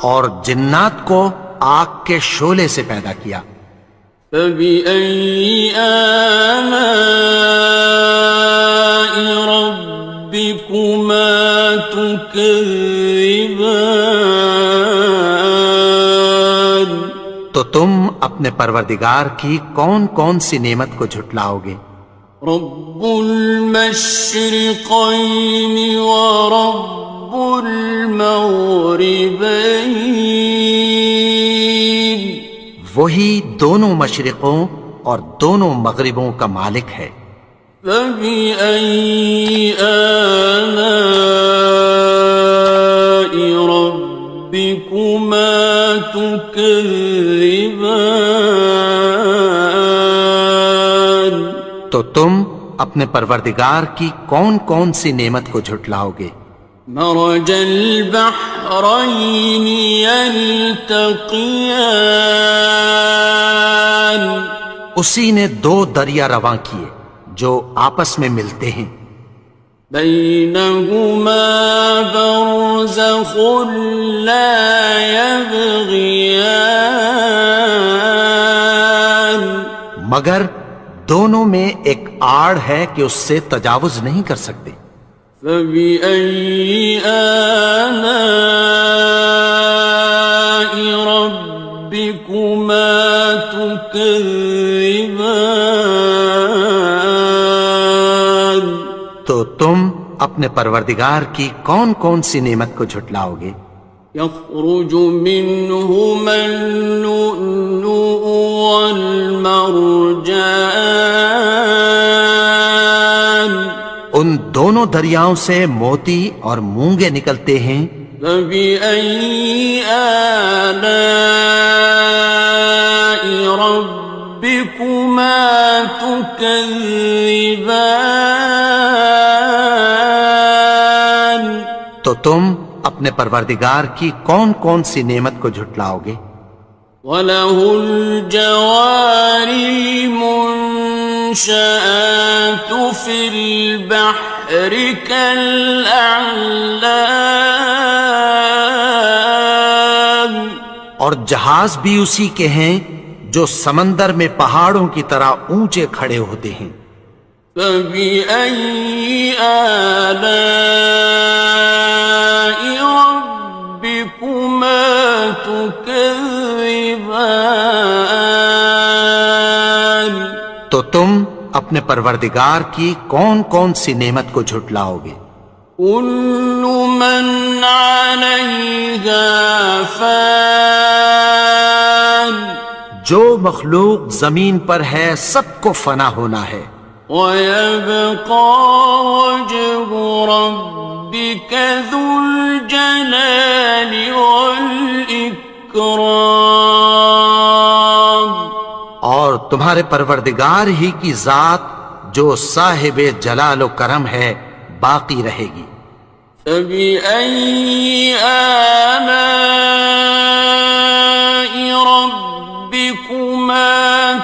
S2: اور جنات کو آگ کے شعلے سے پیدا کیا۔
S1: فبأي آلاء ربكما تكذبان
S2: اپنے پروردگار کی کون کون سی نعمت کو جھٹلاؤ گے؟
S1: رب المشرقين ورب المغربين،
S2: وہی دونوں مشرقوں اور دونوں مغربوں کا مالک ہے۔
S1: فبأي آلاء ربكما تكذبان،
S2: تو تم اپنے پروردگار کی کون کون سی نعمت کو جھٹلاؤ گے؟
S1: مرج البحرين يلتقيان،
S2: اسی نے دو دریا رواں کیے جو آپس میں ملتے ہیں،
S1: بينهما برزخ لا يبغيان،
S2: مگر دونوں میں ایک آڑ ہے کہ اس سے تجاوز نہیں کر سکتے۔
S1: فبأي آلاء ربكما تكذبان،
S2: تو تم اپنے پروردگار کی کون کون سی نعمت کو جھٹلاؤ گے؟
S1: يخرج منهما اللؤلؤ والمرجان،
S2: ان دونوں دریاؤں سے موتی اور مونگے نکلتے ہیں۔
S1: فبأي آلاء ربكما تكذبان،
S2: تو تم اپنے پروردگار کی کون کون سی نعمت کو جھٹلاؤ گے؟
S1: وَلَهُ الْجَوَارِ الْمُنشَآتُ فِي الْبَحْرِ كَالْأَعْلَامِ،
S2: اور جہاز بھی اسی کے ہیں جو سمندر میں پہاڑوں کی طرح اونچے کھڑے ہوتے ہیں۔
S1: فَبِأَيِّ آلَاءِ رَبِّكُمَا تُكَذِّبَانِ،
S2: تو تم اپنے پروردگار کی کون کون سی نعمت کو جھٹلاؤ گے؟
S1: كُلُّ مَنْ عَلَيْهَا فَانٍ،
S2: جو مخلوق زمین پر ہے سب کو فنا ہونا ہے،
S1: وَيَبْقَى وَجْهُ رَبِّكَ ذُو الْجَلَالِ وَالْإِكْرَامِ،
S2: اور تمہارے پروردگار ہی کی ذات جو صاحب جلال و کرم ہے باقی رہے گی۔
S1: فَبِأَيِّ آلَاءِ رَبِّكُمَا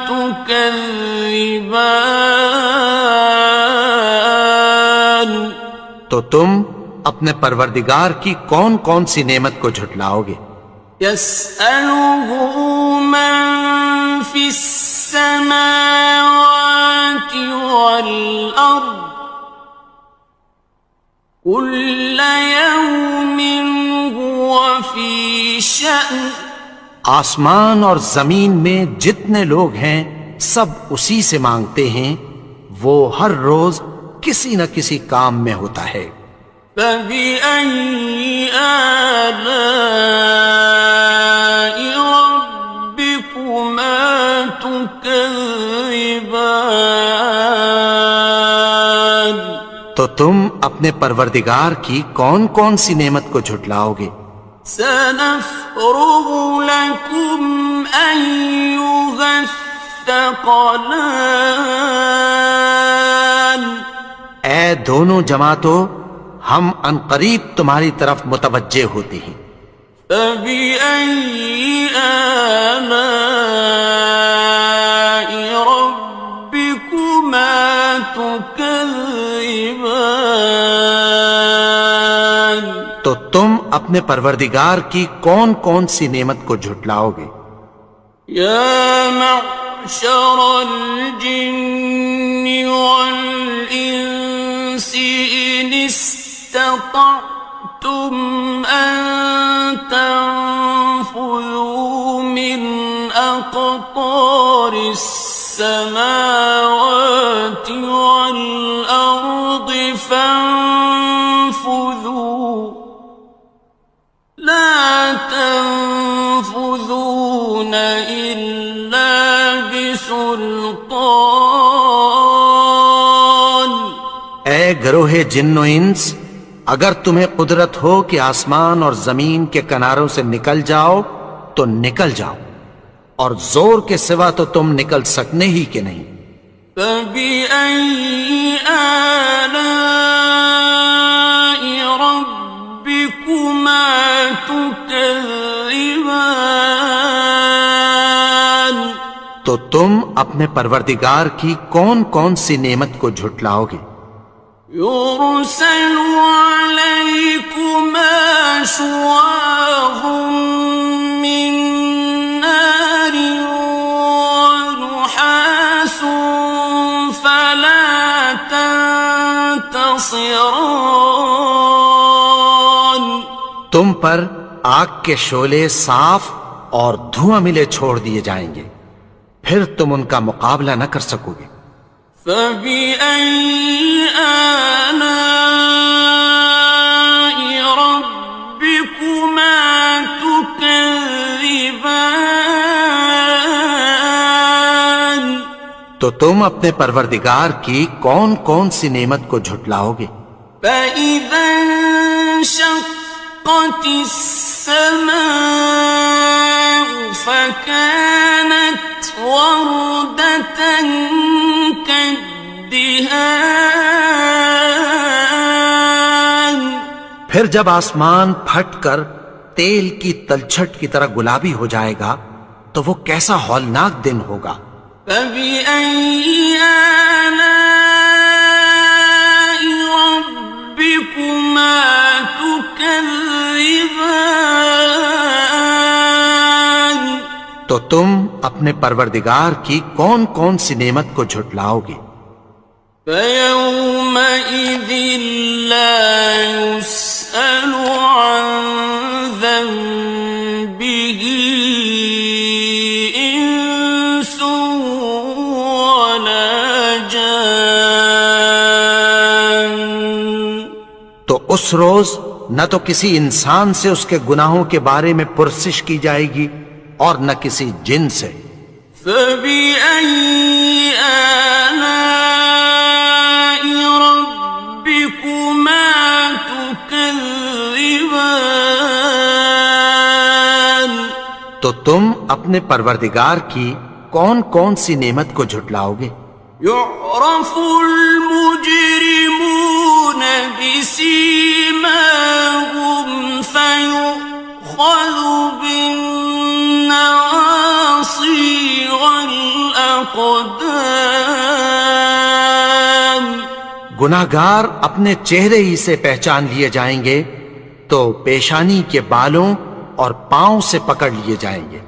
S1: تُكَذِّبَانِ،
S2: تو تم اپنے پروردگار کی کون کون سی نعمت کو جھٹلاؤ گے؟
S1: يَسْأَلُهُ مَن فِي السَّمَاوَاتِ وَالْأَرْضِ كُلَّ يَوْمٍ هُوَ فِي شَأْنٍ،
S2: آسمان اور زمین میں جتنے لوگ ہیں سب اسی سے مانگتے ہیں، وہ ہر روز کسی نہ کسی کام میں ہوتا ہے۔
S1: فَبِأَيِّ آلَاءِ رَبِّكُمَا تُكَذِّبَانِ،
S2: تو تم اپنے پروردگار کی کون کون سی نعمت کو جھٹلاؤ گے؟
S1: سَنَفْرُغُ لَكُمْ أَيُّهَ الثَّقَلَانِ،
S2: اے دونوں جماعتوں، ہم عنقریب تمہاری طرف متوجہ ہوتے ہیں۔
S1: فَبِأَيِّ آلَاءِ رَبِّكُمَا تُكَذِّبَانِ،
S2: تو تم اپنے پروردگار کی کون کون سی نعمت کو جھٹلاؤ گے؟
S1: يَا مَعْشَرَ الْجِنِّ وَالْإِنسِ إِنِ اسْتَطَعْتُمْ أَن تَنفُذُوا مِنْ أَقْطَارِ فانفذوا لا تنفذون إلا بسلطان
S2: اے گروہ جن و انس، اگر تمہیں قدرت ہو کہ آسمان اور زمین کے کناروں سے نکل جاؤ تو نکل جاؤ، اور زور کے سوا تو تم نکل سکنے ہی کہ نہیں۔
S1: فَبِأَيِّ آلَاءِ رَبِّكُمَا تُكَذِّبَانِ
S2: تو تم اپنے پروردگار کی کون کون سی نعمت کو جھٹلاؤ گے؟
S1: يُرْسَلُ عَلَيْكُمَا شُوَاظٌ مِّن نَّارٍ وَنُحَاسٌ فَلَا تَنتَصِرَانِ
S2: تم پر آگ کے شعلے صاف اور دھواں ملے چھوڑ دیے جائیں گے، پھر تم ان کا مقابلہ نہ کر سکو گے۔
S1: فَبِأَيِّ آلَاءِ رَبِّكُمَا تُكَذِّبَانِ
S2: تو تم اپنے پروردگار کی کون کون سی نعمت کو جھٹلاؤ گے؟
S1: فَإِذَا انشَقَّتِ السَّمَاءُ فَكَانَتْ وَرْدَةً كَالدِّهَانِ
S2: پھر جب آسمان پھٹ کر تیل کی تلچھٹ کی طرح گلابی ہو جائے گا تو وہ کیسا ہولناک دن ہوگا۔
S1: فَبِأَيِّ آلَاءِ رَبِّكُمَا تُكَذِّبَانِ
S2: تو تم اپنے پروردگار کی کون کون سی نعمت کو جھٹلاؤ گے؟
S1: فَيَوْمَئِذٍ لَا يُسْأَلُ عَن ذَنبِهِ إِنسٌ وَلَا جَانٌّ
S2: تو اس روز نہ تو کسی انسان سے اس کے گناہوں کے بارے میں پرسش کی جائے گی اور نہ کسی جن سے۔
S1: فَبِأَيِّ آلَاءِ رَبِّكُمَا تُكَذِّبَانِ
S2: تو تم اپنے پروردگار کی کون کون سی نعمت کو جھٹلاؤ گے؟
S1: يُعْرَفُ الْمُجْرِمُونَ بِسِيمَاهُمْ فَيُؤْخَذُ بِالنَّوَاصِي وَالْأَقْدَامِ
S2: گناہگار اپنے چہرے ہی سے پہچان لیے جائیں گے تو پیشانی کے بالوں اور پاؤں سے پکڑ لیے جائیں گے۔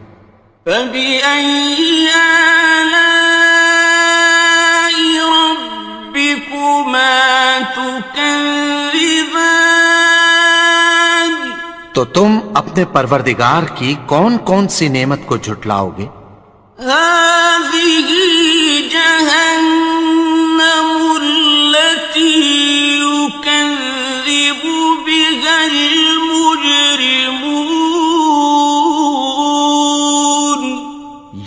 S1: فَبِأَيِّ آلَاءِ رَبِّكُمَا تُكَذِّبَانِ
S2: تو تم اپنے پروردگار کی کون کون سی نعمت کو جھٹلاؤ گے؟
S1: هَٰذِهِ جَهَنَّمُ الَّتِي يُكَذِّبُ بِهَا الْمُجْرِمُونَ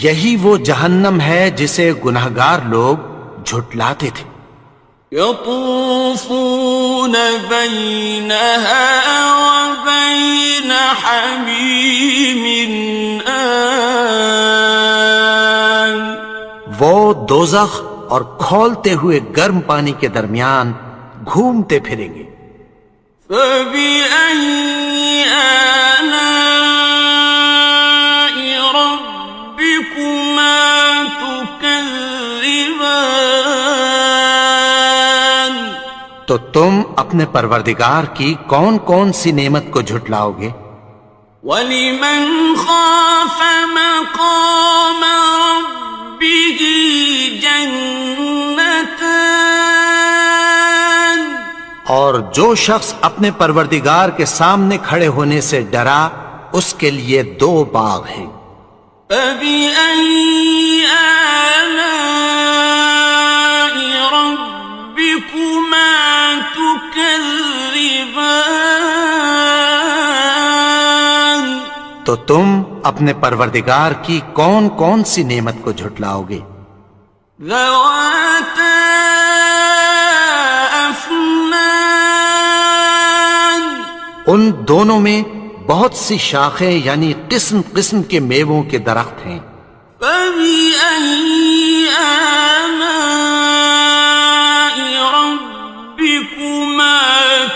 S2: یہی وہ جہنم ہے جسے گناہگار لوگ جھٹلاتے تھے۔
S1: يَطُوفُونَ بَيْنَهَا وَبَيْنَ حَمِيمٍ آنٍ
S2: وہ دوزخ اور کھولتے ہوئے گرم پانی کے درمیان گھومتے پھریں گے۔
S1: فَبِأَيِّ آلَاءِ رَبِّكُمَا تُكَذِّبَانِ
S2: تو تم اپنے پروردگار کی کون کون سی نعمت کو جھٹلاؤ گے؟
S1: وَلِمَنْ خَافَ مَقَامَ رَبِّهِ جَنَّتَانِ
S2: اور جو شخص اپنے پروردگار کے سامنے کھڑے ہونے سے ڈرا اس کے لیے 2 باغ ہیں۔
S1: فَبِأَيِّ آلَاءِ رَبِّكُمَا
S2: تو تم اپنے پروردگار کی کون کون سی نعمت کو جھٹلاؤ گے؟
S1: ذواتا افنان،
S2: ان دونوں میں بہت سی شاخیں یعنی قسم قسم کے میووں کے درخت ہیں۔
S1: فبأي آلاء ربكما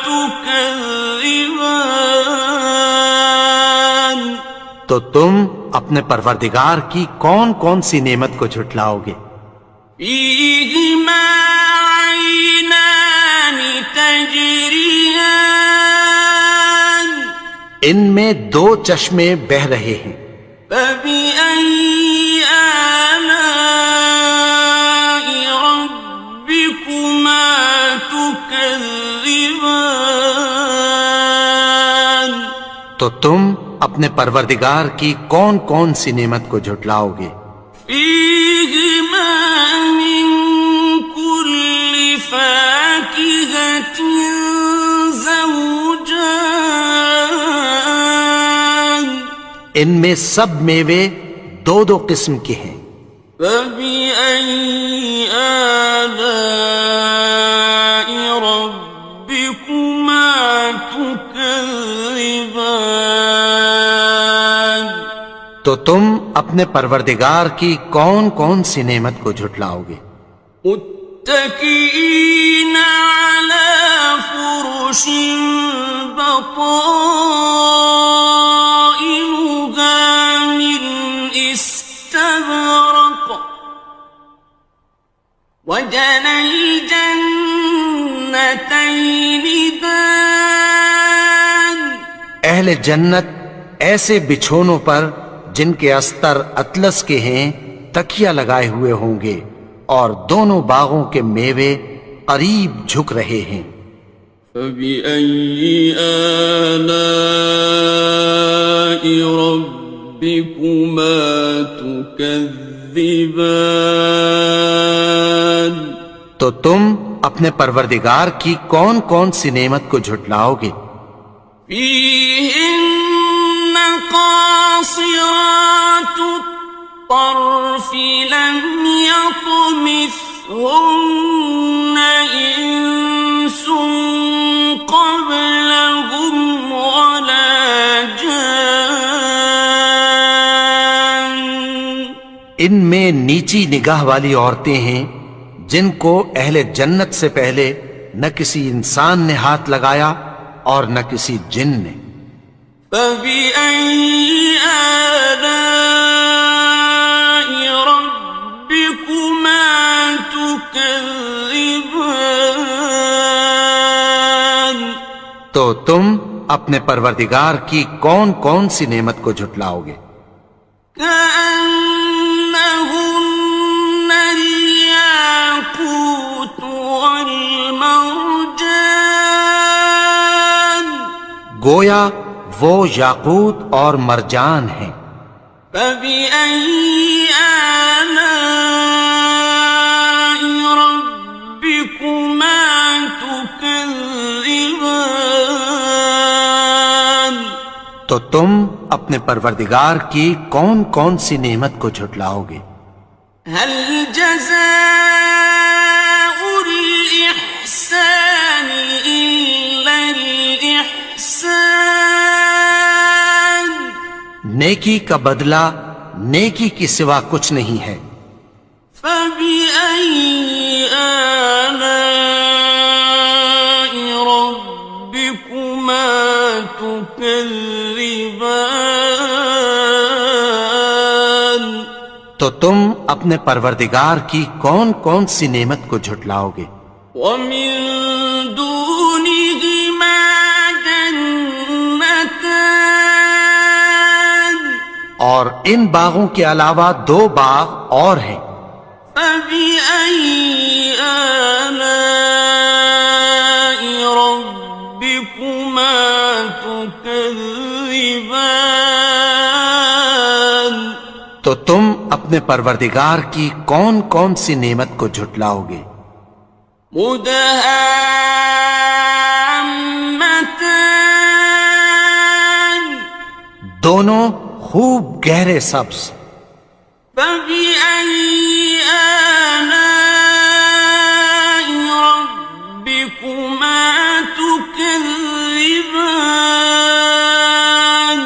S1: تكذبان،
S2: تو تم اپنے پروردگار کی کون کون سی نعمت کو جھٹلاؤ گے؟
S1: فيهما عينان تجريان،
S2: ان میں دو چشمے بہ رہے ہیں۔
S1: فبأي آلاء ربكما تكذبان،
S2: تو تم اپنے پروردگار کی کون کون سی نعمت کو جھٹلاؤ گے؟
S1: فيهما من كل فاكهة زوجان،
S2: ان میں سب میوے دو دو قسم کے ہیں۔
S1: فبأي آلاء ربكما تكذبان،
S2: تو تم اپنے پروردگار کی کون کون سی نعمت کو جھٹلاؤ گے؟
S1: متكئين على فرش بطائنها من استبرق، وجنى الجنتين دان،
S2: اہل جنت ایسے بچھونوں پر جن کے استر اطلس کے ہیں تکیہ لگائے ہوئے ہوں گے، اور دونوں باغوں کے میوے قریب جھک رہے ہیں۔
S1: فبأي آلاء ربكما تكذبان،
S2: تو تم اپنے پروردگار کی کون کون سی نعمت کو جھٹلاؤ گے؟
S1: فيهن قاصرات الطرف لم يطمثهن إنس قبلهم ولا جان،
S2: ان میں نیچی نگاہ والی عورتیں ہیں جن کو اہل جنت سے پہلے نہ کسی انسان نے ہاتھ لگایا اور نہ کسی جن نے۔
S1: فبأي آلاء ربكما تكذبان،
S2: تو تم اپنے پروردگار کی کون کون سی نعمت کو جھٹلاؤ گے؟
S1: كأنهن الياقوت والمرجان،
S2: گویا وہ یاقوت اور مرجان ہیں۔
S1: فبأي آلاء ربكما تكذبان،
S2: تو تم اپنے پروردگار کی کون کون سی نعمت کو جھٹلاؤ گے؟
S1: هل جزاء الإحسان إلا الإحسان،
S2: نیکی کا بدلہ نیکی کی سوا کچھ نہیں ہے۔
S1: فبأي آلاء ربكما تكذبان،
S2: تو تم اپنے پروردگار کی کون کون سی نعمت کو جھٹلاؤ گے؟
S1: ومن دونهما جنتان،
S2: اور ان باغوں کے علاوہ دو باغ اور ہیں۔
S1: فبأي آلاء ربكما تكذبان،
S2: تو تم اپنے پروردگار کی کون کون سی نعمت کو جھٹلاؤ گے؟
S1: مدهامتان،
S2: دونوں خوب گہرے سبز.
S1: فبأي آلاء ربكما تكذبان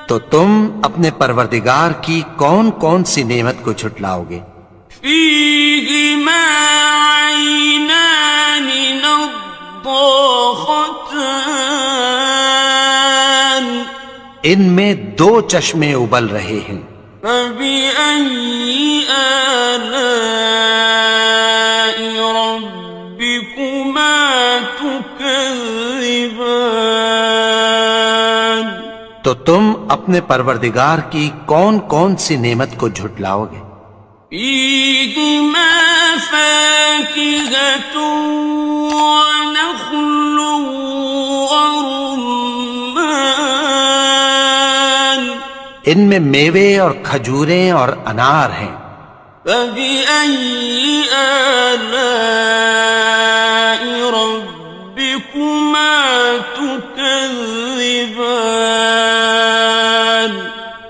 S2: تو تم اپنے پروردگار کی کون کون سی نعمت کو جھٹلاؤ گے؟
S1: فيهما عينان نضاختان
S2: ان میں دو چشمے ابل رہے ہیں.
S1: فبأي آلاء ربكما تكذبان
S2: تو تم اپنے پروردگار کی کون کون سی نعمت کو جھٹلاؤ گے؟
S1: فيهما فاكهة ونخل ورمان
S2: ان میں میوے اور کھجوریں اور انار ہیں.
S1: فبأي آلاء ربكما تكذبان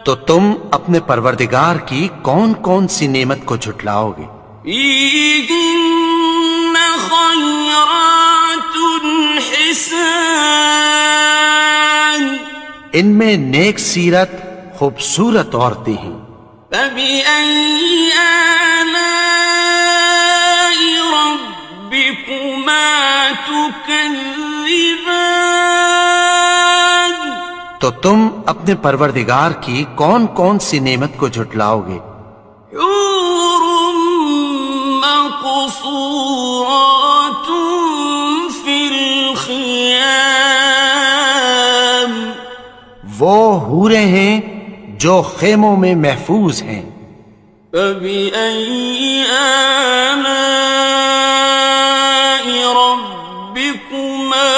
S2: تو تم اپنے پروردگار کی کون کون سی نعمت کو جھٹلاؤ گے؟
S1: فيهن خيرات حسان
S2: ان میں نیک سیرت خوبصورت عورتیں ہیں.
S1: فبأي آلاء ربكما تكذبان
S2: تو تم اپنے پروردگار کی کون کون سی نعمت کو جھٹلاؤ گے؟
S1: حور مقصورات في الخيام
S2: وہ حوریں ہیں جو خیموں میں محفوظ ہیں.
S1: فبأي آلاء ربكما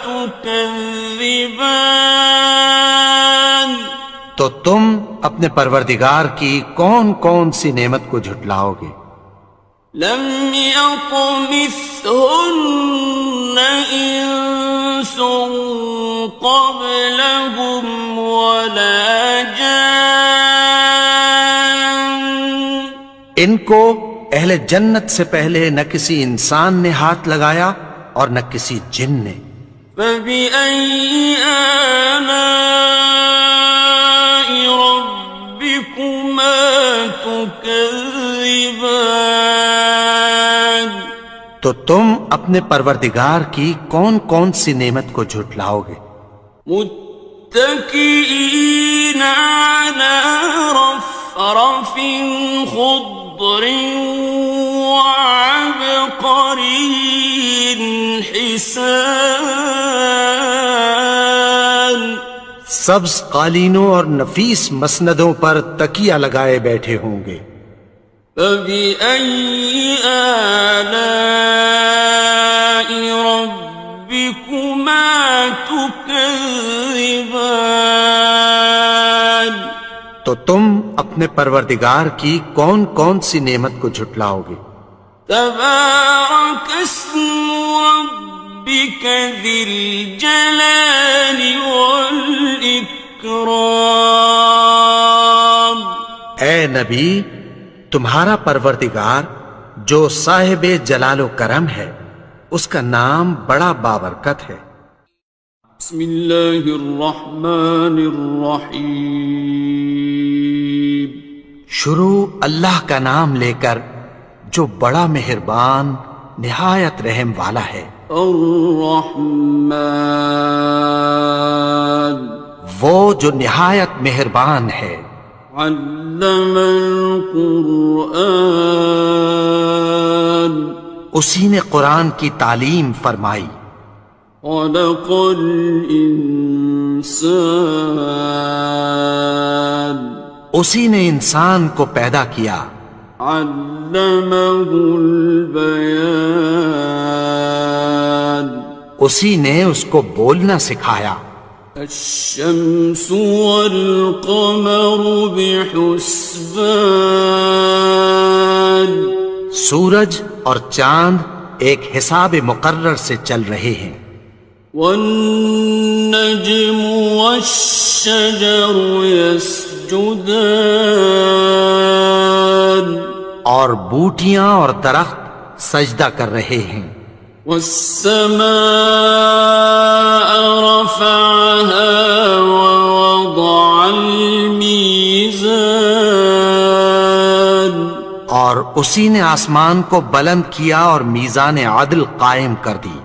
S1: تكذبان
S2: تو تم اپنے پروردگار کی کون کون سی نعمت کو جھٹلاؤ گے؟
S1: لم يطمثهن إنس قبلهم ولا جان
S2: ان کو اہل جنت سے پہلے نہ کسی انسان نے ہاتھ لگایا اور نہ کسی جن نے.
S1: فبأي آلاء ربكما تكذبان
S2: تو تم اپنے پروردگار کی کون کون سی نعمت کو جھٹلاؤ گے؟
S1: متكئين على رفرف خضر وعبقري حسان
S2: سبز قالینوں اور نفیس مسندوں پر تکیہ لگائے بیٹھے ہوں گے.
S1: فبأي آلاء ربكما تكذبان
S2: تو تم اپنے پروردگار کی کون کون سی نعمت کو جھٹلاؤ گے؟
S1: تبارك اسم ربك ذي الجلال والإكرام
S2: اے نبی، تمہارا پروردگار جو صاحب جلال و کرم ہے اس کا نام بڑا بابرکت ہے.
S1: بسم اللہ الرحمن الرحیم
S2: شروع اللہ کا نام لے کر جو بڑا مہربان نہایت رحم والا ہے.
S1: الرحمن
S2: وہ جو نہایت مہربان ہے.
S1: علم القرآن
S2: اسی نے قرآن کی تعلیم فرمائی.
S1: خلق الانسان
S2: اسی نے انسان کو پیدا کیا.
S1: علمه البیان
S2: اسی نے اس کو بولنا سکھایا.
S1: الشمس والقمر بحسبان
S2: سورج اور چاند ایک حساب مقرر سے چل رہے ہیں.
S1: والنجم والشجر يسجدان يسجدان
S2: اور بوٹیاں اور درخت سجدہ کر رہے ہیں.
S1: والسماء رفعها ووضع الميزان
S2: اور اسی نے آسمان کو بلند کیا اور میزان عدل قائم کر دی.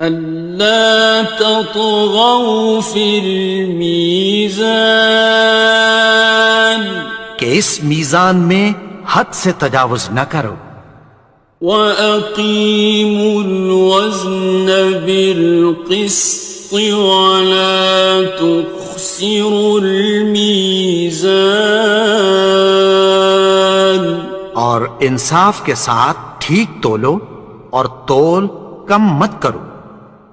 S1: ألا تطغوا في الميزان
S2: کہ اس میزان میں حد سے تجاوز نہ کرو.
S1: وَأَقِيمُوا الْوَزْنَ بِالْقِسْطِ وَلَا تُخْسِرُوا الْمِيزَانَ
S2: اور انصاف کے ساتھ ٹھیک تولو اور تول کم مت کرو.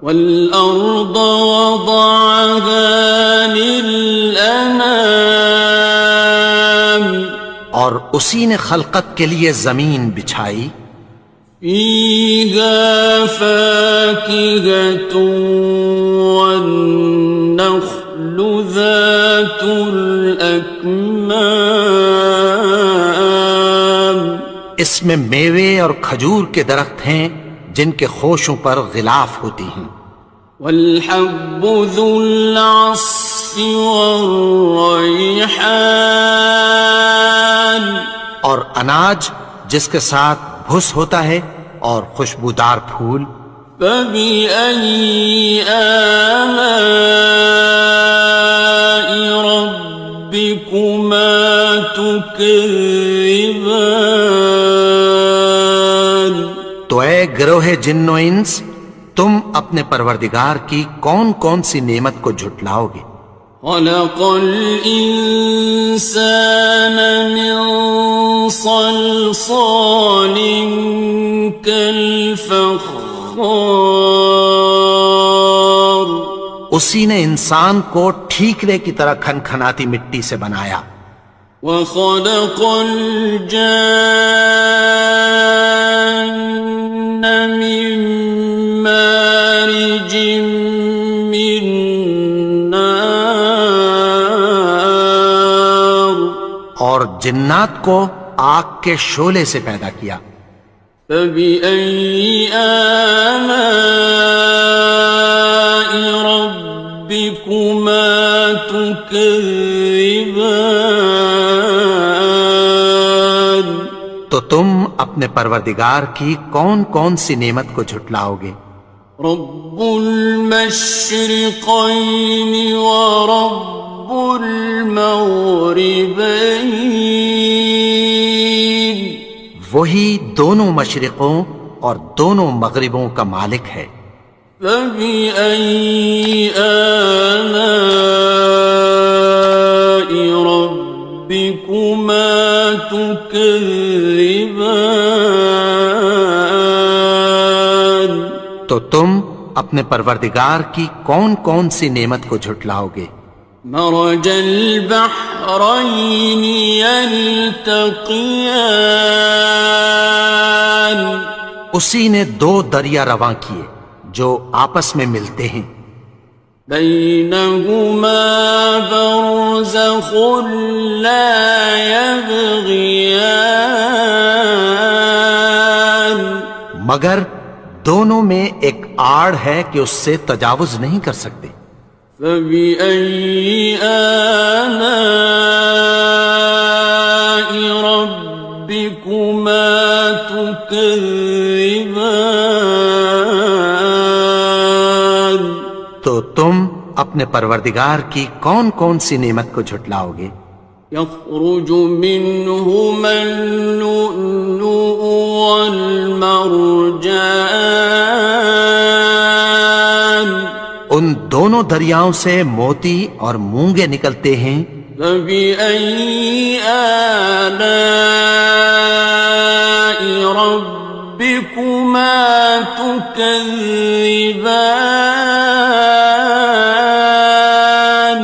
S1: وَالْأَرْضَ وَضَعَهَا لِلْأَنَامِ
S2: اور اسی نے خلقت کے لیے زمین بچھائی.
S1: فِيهَا فَاكِهَةٌ وَالنَّخْلُ ذَاتُ الْأَكْمَامِ
S2: اس میں میوے اور کھجور کے درخت ہیں جن کے خوشوں پر غلاف ہوتی ہیں.
S1: وَالْحَبُّ ذُو الْعَصْفِ وَالرَّيْحَانِ
S2: اور اناج جس کے ساتھ بھس ہوتا ہے اور خوشبودار پھول.
S1: فَبِأَيِّ آلَاءِ رَبِّكُمَا تُكَذِّبَانِ
S2: تو اے گروہ جن و انس، تم اپنے پروردگار کی کون کون سی نعمت کو جھٹلاؤ گے؟
S1: خَلَقَ الْإِنسَانَ مِنْ صَلْصَالٍ كَالْفَخَّارِ
S2: اسی نے انسان کو ٹھیکرے کی طرح کھنکھناتی مٹی سے بنایا.
S1: وَخَلَقَ الْجَانَّ مِن مَّارِجٍ مِّن نَّارٍ
S2: اور جنات کو آگ کے شعلے سے پیدا کیا.
S1: فَبِأَيِّ آلَاءِ رَبِّكُمَا تُكَذِّبَانِ
S2: تو تم اپنے پروردگار کی کون کون سی نعمت کو جھٹلاؤ گے؟
S1: رب المشرقين ورب المغربين
S2: وہی دونوں مشرقوں اور دونوں مغربوں کا مالک ہے.
S1: فبأي آلاء ربكما تكذبان
S2: تو تم اپنے پروردگار کی کون کون سی نعمت کو جھٹلاؤ گے؟
S1: مرج البحرين يلتقيان
S2: اسی نے دو دریا رواں کیے جو آپس میں ملتے ہیں.
S1: بينهما برزخ لا يبغيان
S2: مگر دونوں میں ایک آڑ ہے کہ اس سے تجاوز نہیں کر سکتے.
S1: فبأي آلاء ربكما تكذبان
S2: تو تم اپنے پروردگار کی کون کون سی نعمت کو جھٹلاؤ گے؟
S1: يخرج منهما اللؤلؤ والمرجان
S2: ان دونوں دریاؤں سے موتی اور مونگے نکلتے ہیں.
S1: فبأي آلاء ربكما تكذبان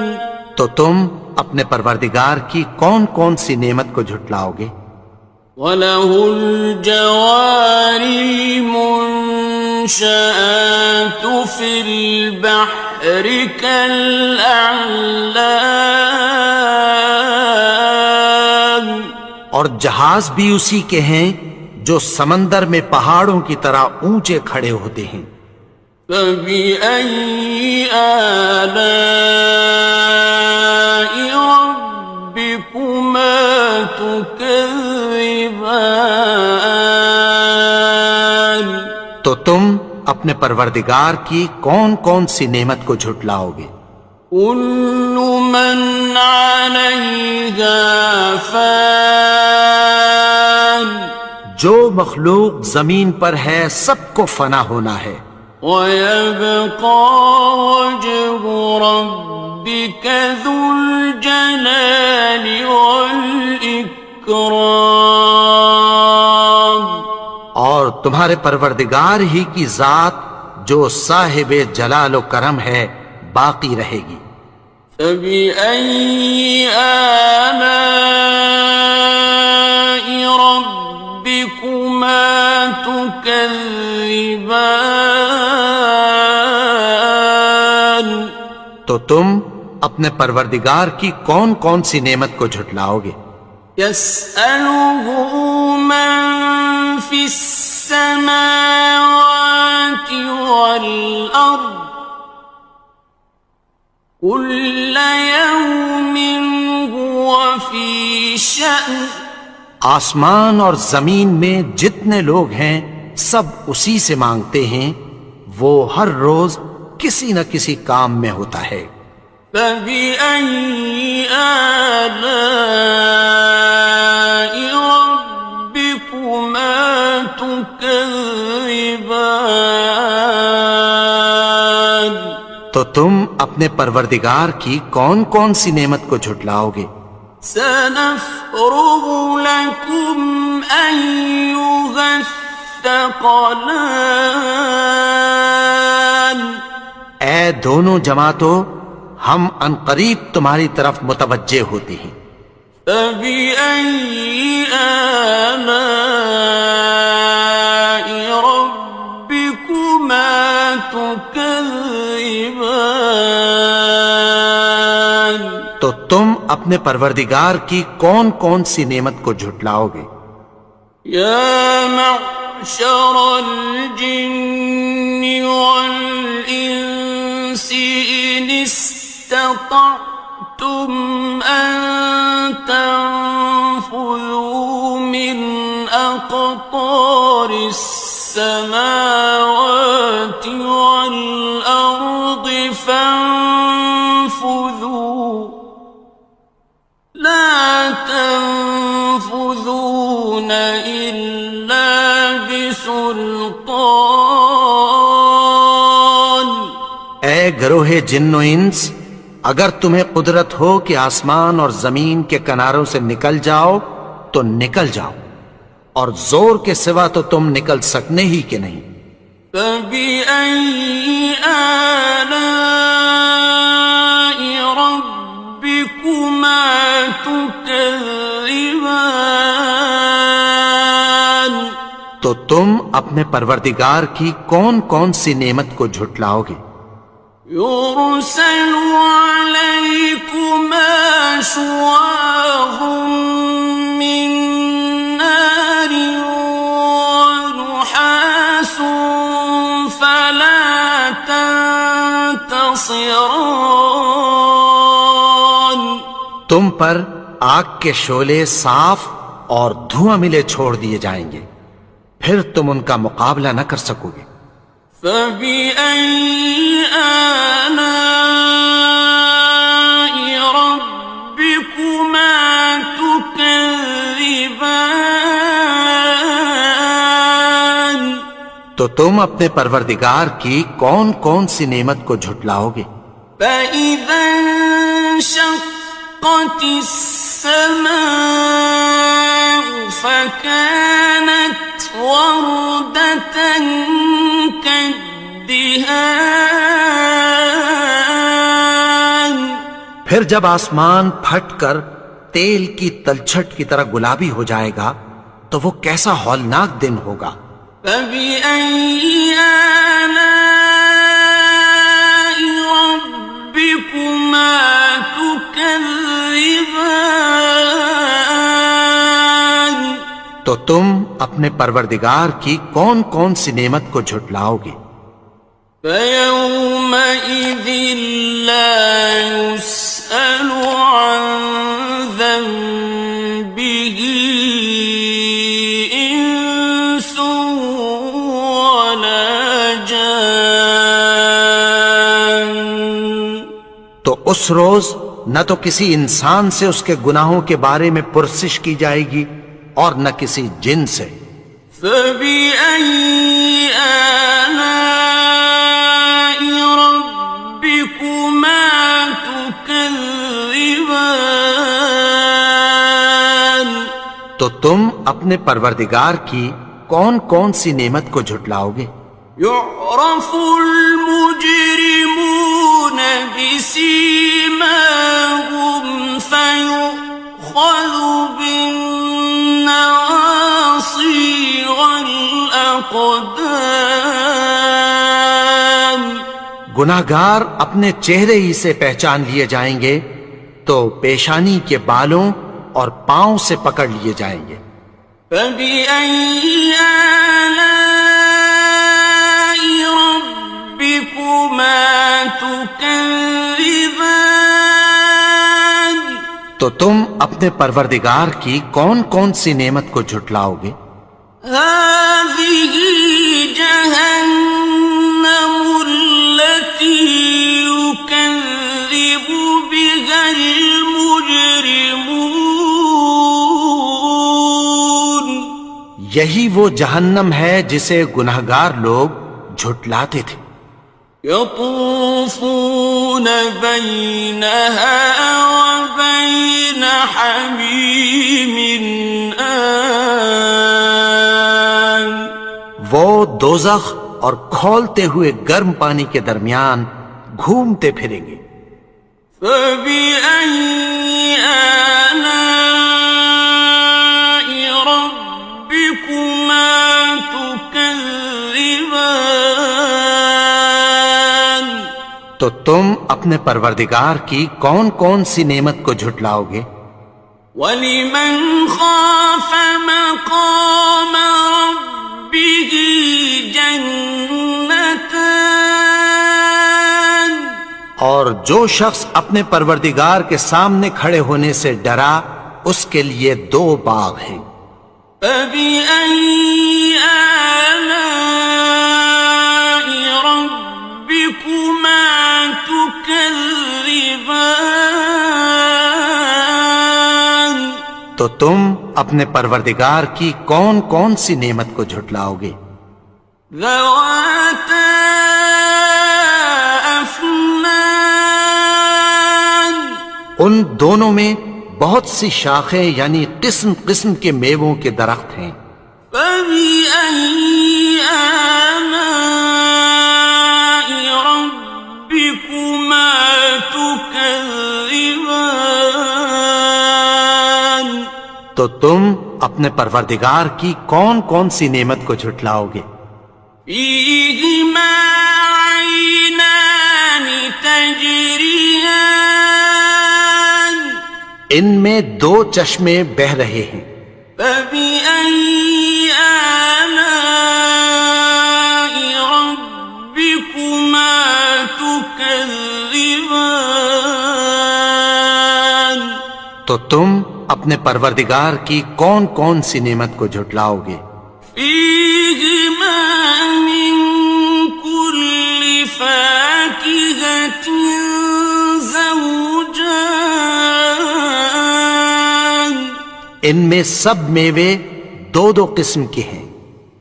S2: تو تم اپنے پروردگار کی کون کون سی نعمت کو جھٹلاؤ گے؟
S1: وَلَهُ الْجَوَارِ الْمُنشَآتُ المنشآت في البحر كالأعلام
S2: اور جہاز بھی اسی کے ہیں جو سمندر میں پہاڑوں کی طرح اونچے کھڑے ہوتے ہیں.
S1: فبأي آلاء ربكما تكذبان
S2: تو تم اپنے پروردگار کی کون کون سی نعمت کو جھٹلاؤ گے؟
S1: كل من عليها فان
S2: جو مخلوق زمین پر ہے سب کو فنا ہونا ہے.
S1: ويبقى وجه ربك ذو الجلال والإكرام
S2: اور تمہارے پروردگار ہی کی ذات جو صاحب جلال و کرم ہے باقی رہے گی.
S1: فبأي آلاء ربكما تكذبان
S2: تو تم اپنے پروردگار کی کون کون سی نعمت کو جھٹلاؤ گے؟
S1: يسأله من في السماوات والأرض كل يوم هو في شأن
S2: آسمان اور زمین میں جتنے لوگ ہیں سب اسی سے مانگتے ہیں، وہ ہر روز کسی نہ کسی کام میں ہوتا ہے.
S1: فبأي آلاء ربكما تكذبان
S2: تو تم اپنے پروردگار کی کون کون سی نعمت کو جھٹلاؤ گے؟
S1: سنفرغ لكم أيها الثقلان
S2: اے دونوں جماعتوں، ہم عنقریب تمہاری طرف متوجہ ہوتے ہیں.
S1: فبأي آلاء ربكما تكذبان
S2: تو تم اپنے پروردگار کی کون کون سی نعمت کو جھٹلاؤ گے؟
S1: يا معشر الجن والإنس إن استطعتم أن تنفذوا من أقطار السماوات والأرض فانفذوا لا تنفذون إلا بسلطان
S2: اے گروہ جن و انس، اگر تمہیں قدرت ہو کہ آسمان اور زمین کے کناروں سے نکل جاؤ تو نکل جاؤ، اور زور کے سوا تو تم نکل سکنے ہی کہ نہیں.
S1: فبأي آلاء ربكما تكذبان
S2: تو تم اپنے پروردگار کی کون کون سی نعمت کو جھٹلاؤ گے؟
S1: يرسل عليكما شواظ من نار ونحاس فلا تنتصران
S2: تم پر آگ کے شعلے صاف اور دھواں ملے چھوڑ دیے جائیں گے، پھر تم ان کا مقابلہ نہ کر سکو گے.
S1: فبأي آلاء ربكما تكذبان
S2: تو تم اپنے پروردگار کی کون کون سی نعمت کو جھٹلاؤ گے؟
S1: فإذا انشقت السماء فكانت وردة كالدهان
S2: پھر جب آسمان پھٹ کر تیل کی تلچھٹ کی طرح گلابی ہو جائے گا تو وہ کیسا ہولناک دن ہوگا.
S1: فبأي
S2: تو تم اپنے پروردگار کی کون کون سی نعمت کو جھٹلاؤ گے؟
S1: فَيَوْمَئِذٍ لَا يُسْأَلُ عَنْ ذَنبِهِ إِنسٌ وَلَا جَانٌ۔
S2: تو اس روز نہ تو کسی انسان سے اس کے گناہوں کے بارے میں پرسش کی جائے گی اور نہ کسی جن سے۔
S1: فَبِأَيِّ آلَاءِ رَبِّكُمَا تُكَذِّبَانِ؟
S2: تو تم اپنے پروردگار کی کون کون سی نعمت کو جھٹلاؤ گے؟
S1: يُعْرَفُ الْمُجْرِمُونَ بِسِيمَاهُمْ فَيُؤْخَذُ بِالنَّوَاصِي وَالْأَقْدَامِ۔
S2: گناہگار اپنے چہرے ہی سے پہچان لیے جائیں گے تو پیشانی کے بالوں اور پاؤں سے پکڑ لیے جائیں گے۔
S1: فَبِأَيِّ آلَاءِ رَبِّكُمَا تُكَذِّبَانِ؟
S2: تو تم اپنے پروردگار کی کون کون سی نعمت کو جھٹلاؤ گے؟
S1: هَٰذِهِ جَهَنَّمُ الَّتِي يُكَذِّبُ بِهَا الْمُجْرِمُونَ۔
S2: یہی وہ جہنم ہے جسے گناہگار لوگ جھٹلاتے تھے۔
S1: يَطُوفُونَ بَيْنَهَا وَبَيْنَ حَمِيمٍ آنٍ۔
S2: وہ دوزخ اور کھولتے ہوئے گرم پانی کے درمیان گھومتے پھریں گے۔
S1: فَبِأَيِّ آلَاءِ رَبِّكُمَا تُكَذِّبَانِ؟
S2: تو تم اپنے پروردگار کی کون کون سی نعمت کو جھٹلاؤ گے؟
S1: وَلِمَنْ خَافَ مَقَامَ رَبِّهِ جَنَّتَانِ؟
S2: اور جو شخص اپنے پروردگار کے سامنے کھڑے ہونے سے ڈرا اس کے لیے دو باغ ہیں۔
S1: فَبِأَيِّ آلَاءِ رَبِّكُمَا تُكَذِّبَانِ؟
S2: تو تم اپنے پروردگار کی کون کون سی نعمت کو جھٹلاؤ گے؟
S1: ذَوَاتَا أَفْنَانٍ۔
S2: ان دونوں میں بہت سی شاخیں یعنی قسم قسم کے میووں کے درخت ہیں۔
S1: فَبِأَيِّ آلَاءِ رَبِّكُمَا تُكَذِّبَانِ؟
S2: تو تم اپنے پروردگار کی کون کون سی نعمت کو جھٹلاؤ گے؟
S1: فِيهِمَا عَيْنَانِ تَجْرِيَانِ۔
S2: ان میں دو چشمے بہہ رہے ہیں۔
S1: فَبِأَيِّ آلَاءِ رَبِّكُمَا تُكَذِّبَانِ؟
S2: تو تم اپنے پروردگار کی کون کون سی نعمت کو جھٹلاؤ گے؟
S1: فِيهِمَا مِن كُلِّ فَاكِهَةٍ زَوْجَانِ۔
S2: ان میں سب میوے دو دو قسم کے ہیں۔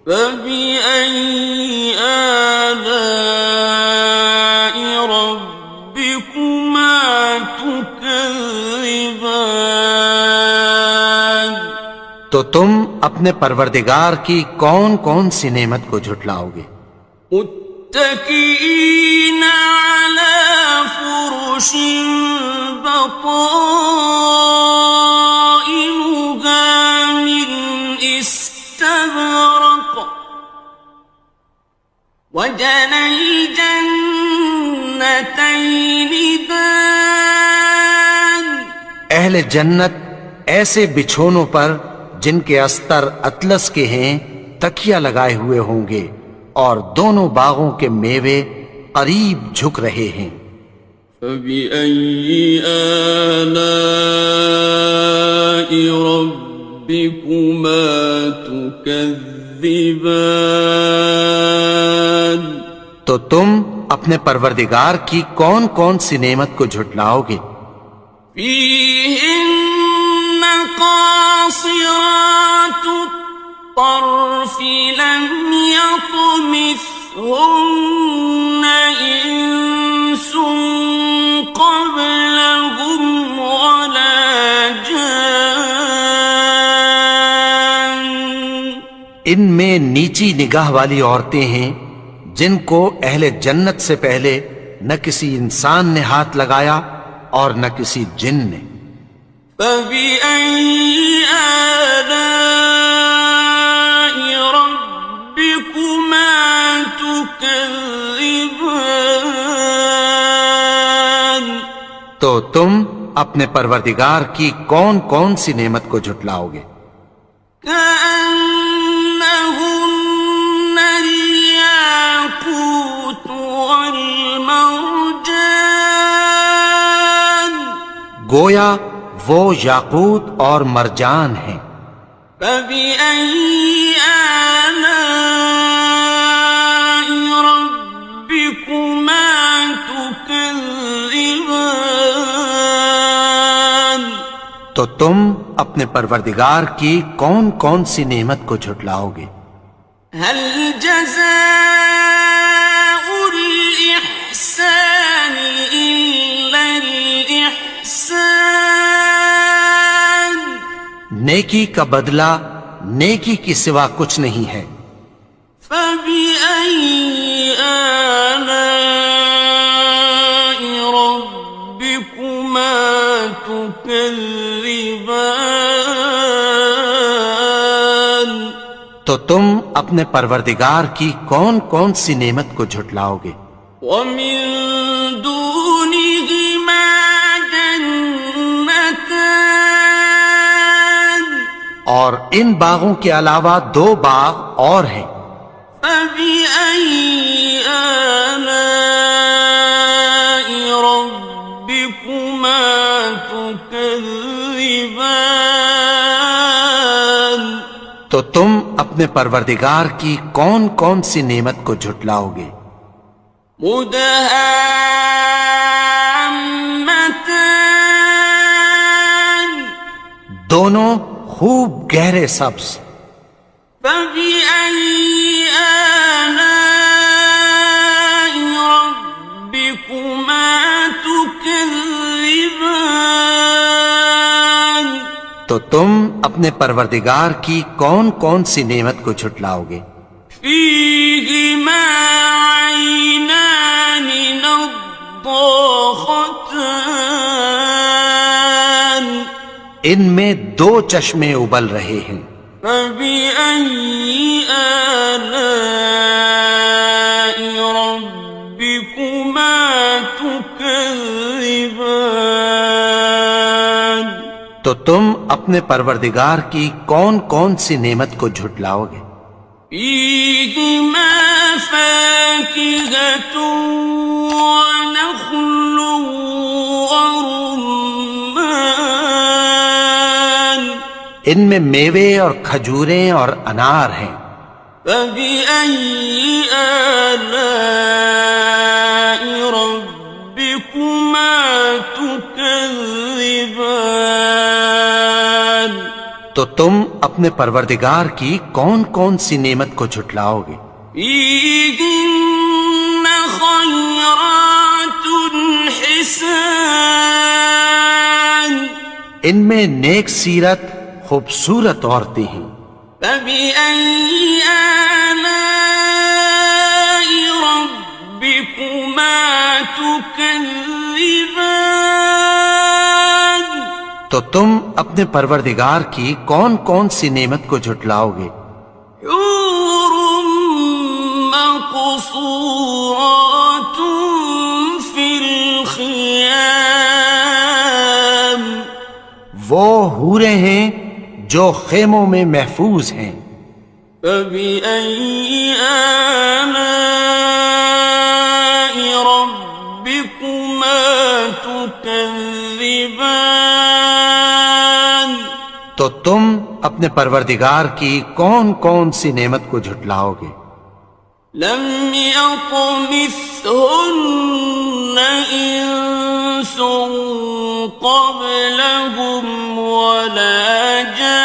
S1: فَبِأَيِّ آلَاءِ رَبِّكُمَا تُكَذِّبَانِ؟
S2: تو تم اپنے پروردگار کی کون کون سی نعمت کو جھٹلاؤ گے؟
S1: متكئين على فرش بطائنها من استبرق وجنى الجنتين دان۔
S2: اہل جنت ایسے بچھونوں پر جن کے استر اطلس کے ہیں تکیہ لگائے ہوئے ہوں گے، اور دونوں باغوں کے میوے قریب جھک رہے ہیں۔
S1: فَبِأَيِّ آلَاءِ رَبِّكُمَا تُكَذِّبَانِ؟
S2: تو تم اپنے پروردگار کی کون کون سی نعمت کو جھٹلاؤ گے؟
S1: فِيهِنَّ قَاصِرَاتُ الطَّرْفِ لَمْ يَطْمِثْهُنَّ إِنسٌ قَبْلَهُمْ وَلَا جَانٌّ۔
S2: ان میں نیچی نگاہ والی عورتیں ہیں جن کو اہل جنت سے پہلے نہ کسی انسان نے ہاتھ لگایا اور نہ کسی جن نے۔
S1: فَبِأَيِّ آلَاءِ رَبِّكُمَا تُكَذِّبَانِ؟
S2: تو تم اپنے پروردگار کی کون کون سی نعمت کو جھٹلاؤ گے؟
S1: كَأَنَّهُنَّ الْيَاقُوتُ وَالْمَرْجَانُ،
S2: گویا وہ یاقوت اور مرجان ہیں۔
S1: فَبِأَيِّ آلَاءِ رَبِّكُمَا تُكَذِّبَانِ؟
S2: تو تم اپنے پروردگار کی کون کون سی نعمت کو جھٹلاؤ گے؟
S1: هَلْ جَزَاءُ الْإِحْسَانِ إِلَّا الْإِحْسَانُ؟
S2: نیکی کا بدلہ نیکی کی سوا کچھ نہیں ہے۔
S1: فَبِأَيِّ آلَاءِ رَبِّكُمَا تُكَذِّبَانِ؟
S2: تو تم اپنے پروردگار کی کون کون سی نعمت کو جھٹلاؤ گے؟
S1: وَمِن دُونِهِمَا جَنَّتَانِ،
S2: اور ان باغوں کے علاوہ دو باغ اور ہیں۔
S1: فَبِأَيِّ آلَاءِ رَبِّكُمَا تُكَذِّبَانِ؟
S2: تو تم اپنے پروردگار کی کون کون سی نعمت کو جھٹلاؤ گے؟
S1: مُدْهَامَّتَانِ،
S2: دونوں خوب گہرے سبز۔
S1: فَبِأَيِّ آلَاءِ رَبِّكُمَا تُكَذِّبَانِ؟
S2: تو تم اپنے پروردگار کی کون کون سی نعمت کو جھٹلاؤ گے؟
S1: فِيهِمَا عَيْنَانِ نَضَّاخَتَانِ،
S2: ان میں دو چشمے ابل رہے ہیں۔
S1: فَبِأَيِّ آلَاءِ رَبِّكُمَا تُكَذِّبَانِ؟
S2: تو تم اپنے پروردگار کی کون کون سی نعمت کو جھٹلاؤ گے؟
S1: فِيهِمَا فَاكِهَةٌ وَنَخْلٌ وَرُمَّانٌ،
S2: ان میں میوے اور کھجوریں اور انار ہیں۔
S1: فَبِأَيِّ آلَاءِ رَبِّكُمَا تُكَذِّبَانِ؟
S2: تو تم اپنے پروردگار کی کون کون سی نعمت کو جھٹلاؤ گے؟
S1: فِيهِنَّ خَيْرَاتٌ حِسَانٌ،
S2: ان میں نیک سیرت خوبصورت عورتیں ہیں۔
S1: فَبِأَيِّ آلَاءِ رَبِّكُمَا تُكَذِّبَانِ؟
S2: تو تم اپنے پروردگار کی کون کون سی نعمت کو جھٹلاؤ گے؟
S1: حور مقصورات فی الخیام،
S2: وہ حوریں ہیں جو خیموں میں محفوظ ہیں۔
S1: فبأي آلاء ربكما تكذبان
S2: تو تم اپنے پروردگار کی کون کون سی نعمت کو جھٹلاؤ گے؟
S1: لم يطمثهن إنس قبلهم ولا جان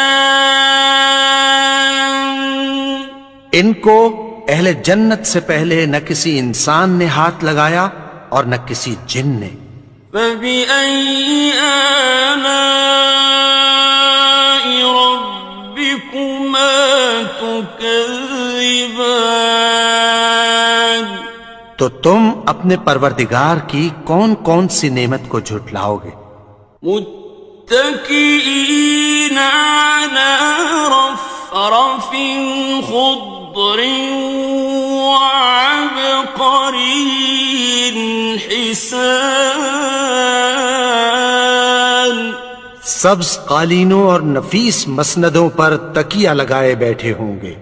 S2: ان کو اہل جنت سے پہلے نہ کسی انسان نے ہاتھ لگایا اور نہ کسی جن نے۔
S1: فبأي آلاء ربكما تكذبان
S2: تو تم اپنے پروردگار کی کون کون سی نعمت کو جھٹلاؤ گے؟
S1: متكئين على رفرف خضر وعبقري حسان
S2: سبز قالینوں اور نفیس مسندوں پر تکیہ لگائے بیٹھے ہوں گے۔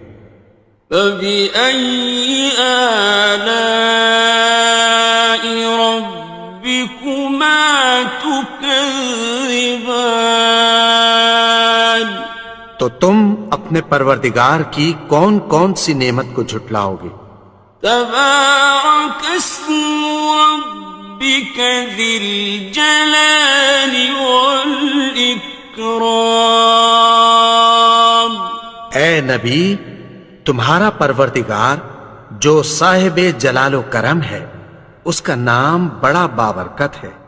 S1: فبأي آلاء ربكما تكذبان
S2: تو تم اپنے پروردگار کی کون کون سی نعمت کو جھٹلاؤ گے؟
S1: تبارك اسم ربك ذي الجلال والإكرام
S2: اے نبی، تمہارا پروردگار جو صاحب جلال و کرم ہے، اس کا نام بڑا بابرکت ہے۔